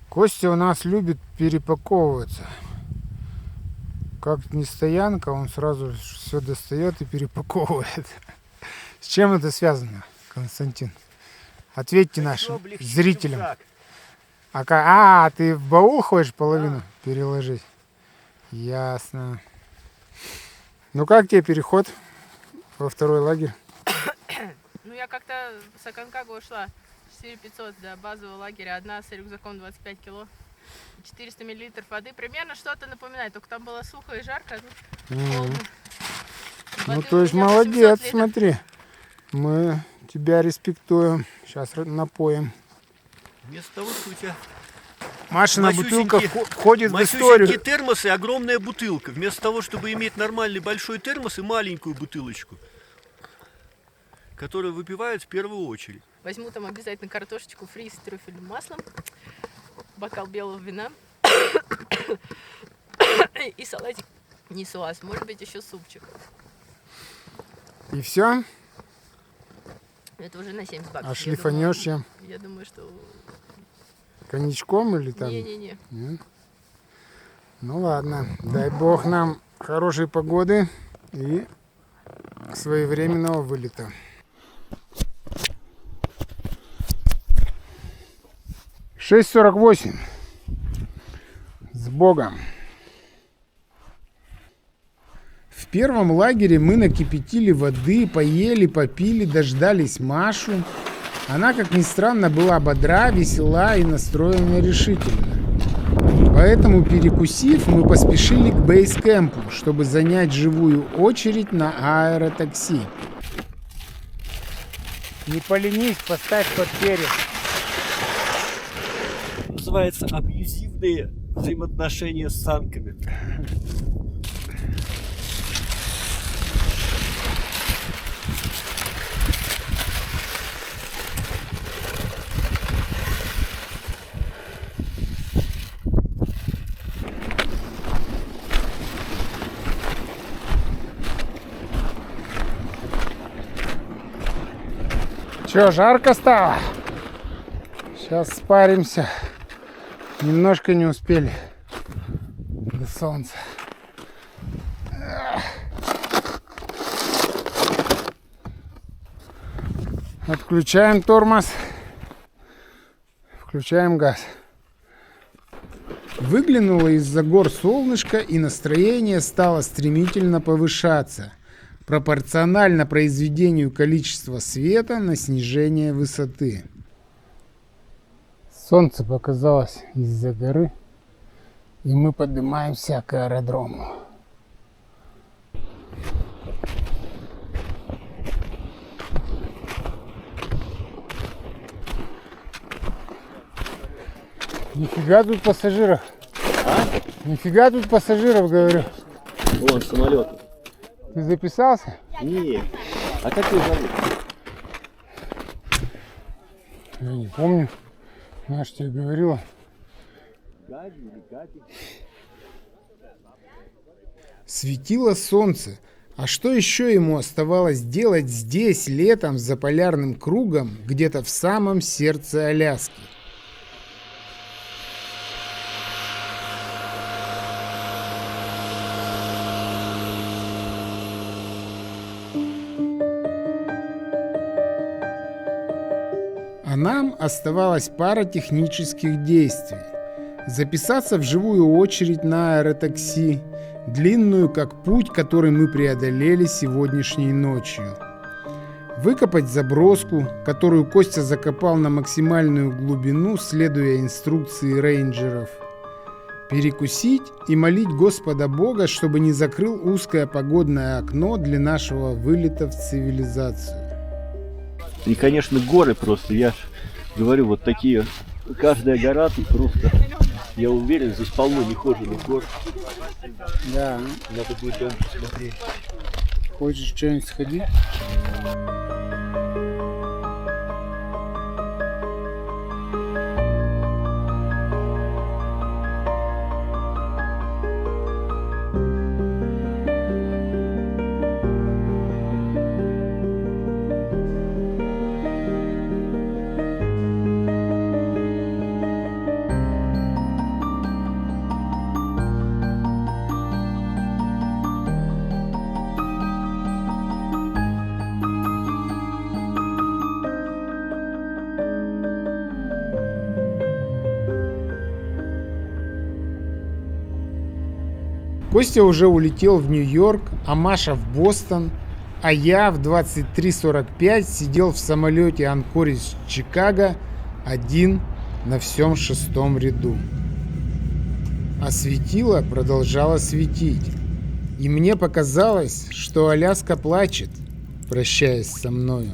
Костя у нас любит перепаковываться. Как не стоянка, он сразу все достает и перепаковывает. С чем это связано, Константин? Ответьте нашим зрителям. А, ты в баул хочешь половину переложить? Ясно. Ну как тебе переход во второй лагерь? Ну, я как-то с Аконкагуа ушла 4500 до базового лагеря, одна с рюкзаком 25 кило, 400 миллилитров воды. Примерно что-то напоминает, только там было сухо и жарко, а тут холодно. Ну, Воды то у есть меня 800 молодец, литров. смотри. Мы тебя респектуем. Сейчас напоим. Вместо того, что у тебя Машина бутылка масюсенький- входит в масюсенький историю. термос и огромная бутылка. Вместо того, чтобы иметь нормальный большой термос и маленькую бутылочку, которую выпивают в первую очередь. Возьму там обязательно картошечку фри с трюфельным маслом, бокал белого вина и салатик нисуаз, может быть еще супчик. И все? Это уже на 70 баксов. А шлифанешь чем? Я думаю, что... Коньячком или там? Не-не-не. Нет? Ну ладно. Дай бог нам хорошей погоды и своевременного вылета. — 6:48. С Богом. В первом лагере мы накипятили воды, поели, попили, дождались Машу. Она, как ни странно, была бодра, весела и настроена решительно. Поэтому, перекусив, мы поспешили к бейскэмпу, чтобы занять живую очередь на аэротакси. Не поленись, поставь под перец. Называется абьюзивные взаимоотношения с санками. Че, жарко стало? Сейчас спаримся. Немножко не успели до солнца. Отключаем тормоз. Включаем газ. Выглянуло из-за гор солнышко, и настроение стало стремительно повышаться, пропорционально произведению количества света на снижение высоты. Солнце показалось из-за горы, и мы поднимаемся к аэродрому. Нифига тут пассажиров. Нифига тут пассажиров, говорю. Вон самолет. Ты записался? Не. А как его зовут? Я не помню. Знаешь, тебе говорила. Гади или Гади? Светило солнце. А что еще ему оставалось делать здесь, летом, за полярным кругом, где-то в самом сердце Аляски? А нам оставалась пара технических действий. Записаться в живую очередь на аэротакси, длинную как путь, который мы преодолели сегодняшней ночью. Выкопать заброску, которую Костя закопал на максимальную глубину, следуя инструкции рейнджеров. Перекусить и молить Господа Бога, чтобы не закрыл узкое погодное окно для нашего вылета в цивилизацию. И, конечно, горы просто, я ж говорю, вот такие, каждая гора тут просто, я уверен, здесь полно нехоженных гор. Да. Надо будет дом посмотреть. Хочешь что-нибудь сходить? Костя уже улетел в Нью-Йорк, а Маша в Бостон, а я в 23:45 сидел в самолете Anchorage Чикаго один на всем 6-м ряду. А светило продолжало светить, и мне показалось, что Аляска плачет, прощаясь со мною.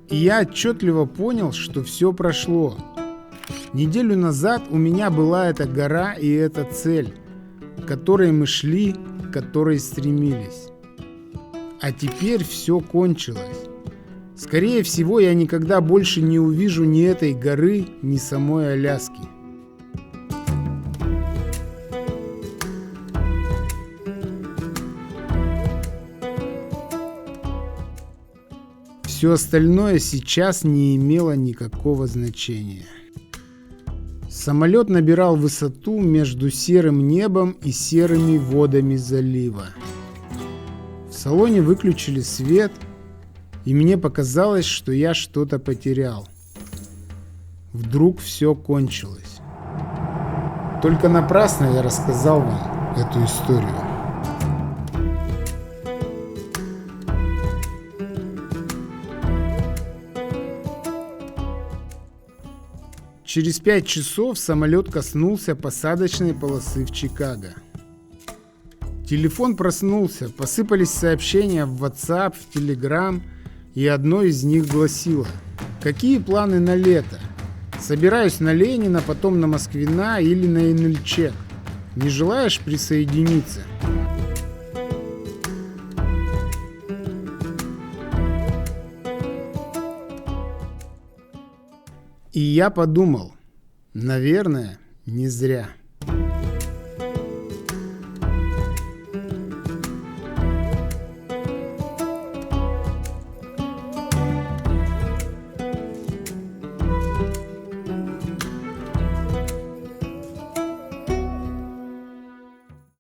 И я отчетливо понял, что все прошло. Неделю назад у меня была эта гора и эта цель, к которой мы шли, к которой стремились. А теперь все кончилось. Скорее всего, я никогда больше не увижу ни этой горы, ни самой Аляски. Все остальное сейчас не имело никакого значения. Самолет набирал высоту между серым небом и серыми водами залива. В салоне выключили свет, и мне показалось, что я что-то потерял. Вдруг все кончилось. Только напрасно я рассказал вам эту историю. Через 5 часов самолет коснулся посадочной полосы в Чикаго. Телефон проснулся, посыпались сообщения в WhatsApp, в Telegram, и одно из них гласило: «Какие планы на лето? Собираюсь на Ленина, потом на Москвина или на Инельчек. Не желаешь присоединиться?» И я подумал, наверное, не зря.